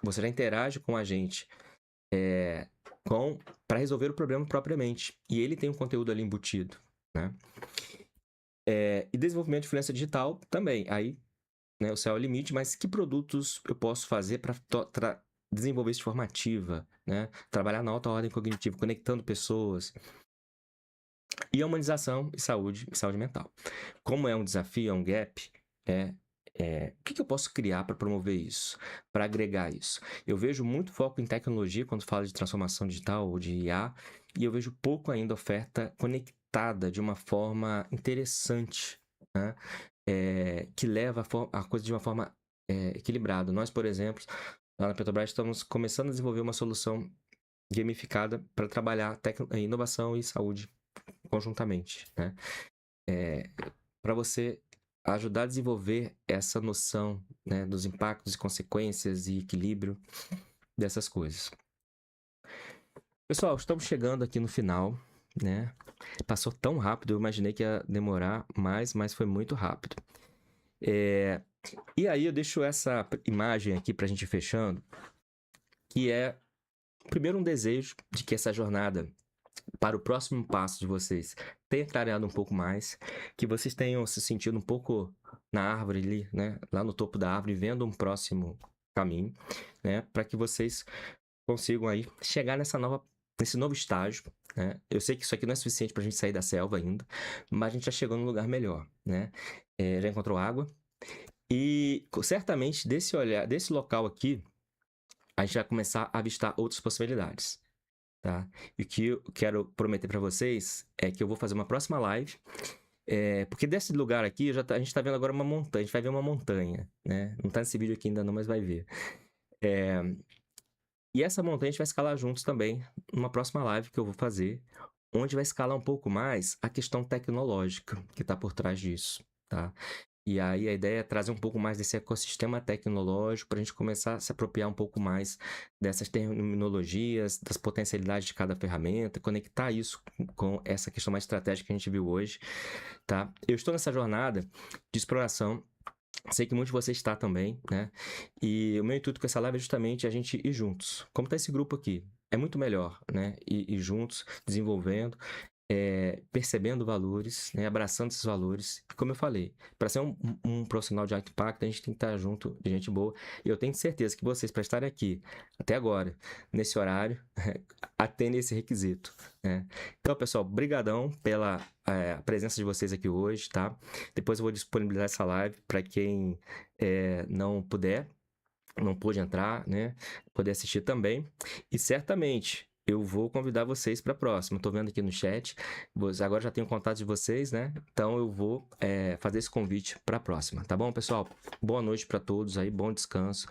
Você já interage com o agente para resolver o problema propriamente. E ele tem um conteúdo ali embutido, né? E desenvolvimento de influência digital também. Aí, né, o céu é o limite, mas que produtos eu posso fazer para desenvolver isso de forma ativa, né? Trabalhar na alta ordem cognitiva, conectando pessoas. E a humanização e saúde mental. Como é um desafio, é um gap, o que eu posso criar para promover isso, para agregar isso? Eu vejo muito foco em tecnologia quando falo de transformação digital ou de IA, e eu vejo pouco ainda oferta conectada de uma forma interessante, né? Que leva a coisa de uma forma equilibrada. Nós, por exemplo, lá na Petrobras, estamos começando a desenvolver uma solução gamificada para trabalhar inovação e saúde conjuntamente, né? Para você ajudar a desenvolver essa noção, né, dos impactos e consequências e equilíbrio dessas coisas. Pessoal, estamos chegando aqui no final, né? Passou tão rápido, eu imaginei que ia demorar mais, mas foi muito rápido. E aí eu deixo essa imagem aqui para a gente ir fechando, que é, primeiro, um desejo de que essa jornada para o próximo passo de vocês tenha clareado um pouco mais, que vocês tenham se sentido um pouco na árvore ali, né? Lá no topo da árvore, vendo um próximo caminho, né? Para que vocês consigam aí chegar nesse novo estágio, né? Eu sei que isso aqui não é suficiente para a gente sair da selva ainda, mas a gente já chegou num lugar melhor, né? Já encontrou água e certamente desse local aqui, a gente vai começar a avistar outras possibilidades. Tá? E o que eu quero prometer para vocês é que eu vou fazer uma próxima live, porque desse lugar aqui a gente está vendo agora uma montanha, a gente vai ver uma montanha, né? Não está nesse vídeo aqui ainda não, mas vai ver. E essa montanha a gente vai escalar juntos também, numa próxima live que eu vou fazer, onde vai escalar um pouco mais a questão tecnológica que está por trás disso, tá? E aí a ideia é trazer um pouco mais desse ecossistema tecnológico para a gente começar a se apropriar um pouco mais dessas terminologias, das potencialidades de cada ferramenta, conectar isso com essa questão mais estratégica que a gente viu hoje, tá? Eu estou nessa jornada de exploração, sei que muitos de vocês estão também, né? E o meu intuito com essa live é justamente a gente ir juntos. Como está esse grupo aqui? É muito melhor, né? Ir juntos, desenvolvendo, percebendo valores, né? Abraçando esses valores. E como eu falei, para ser um profissional de alto impacto, a gente tem que estar junto de gente boa. E eu tenho certeza que vocês, para estarem aqui até agora, nesse horário, atendem esse requisito, né? Então, pessoal, brigadão pela presença de vocês aqui hoje, tá? Depois eu vou disponibilizar essa live para quem não pôde entrar, né? Poder assistir também. E certamente eu vou convidar vocês para a próxima. Estou vendo aqui no chat. Agora já tenho contato de vocês, né? Então eu vou fazer esse convite para a próxima, tá bom, pessoal? Boa noite para todos aí, bom descanso.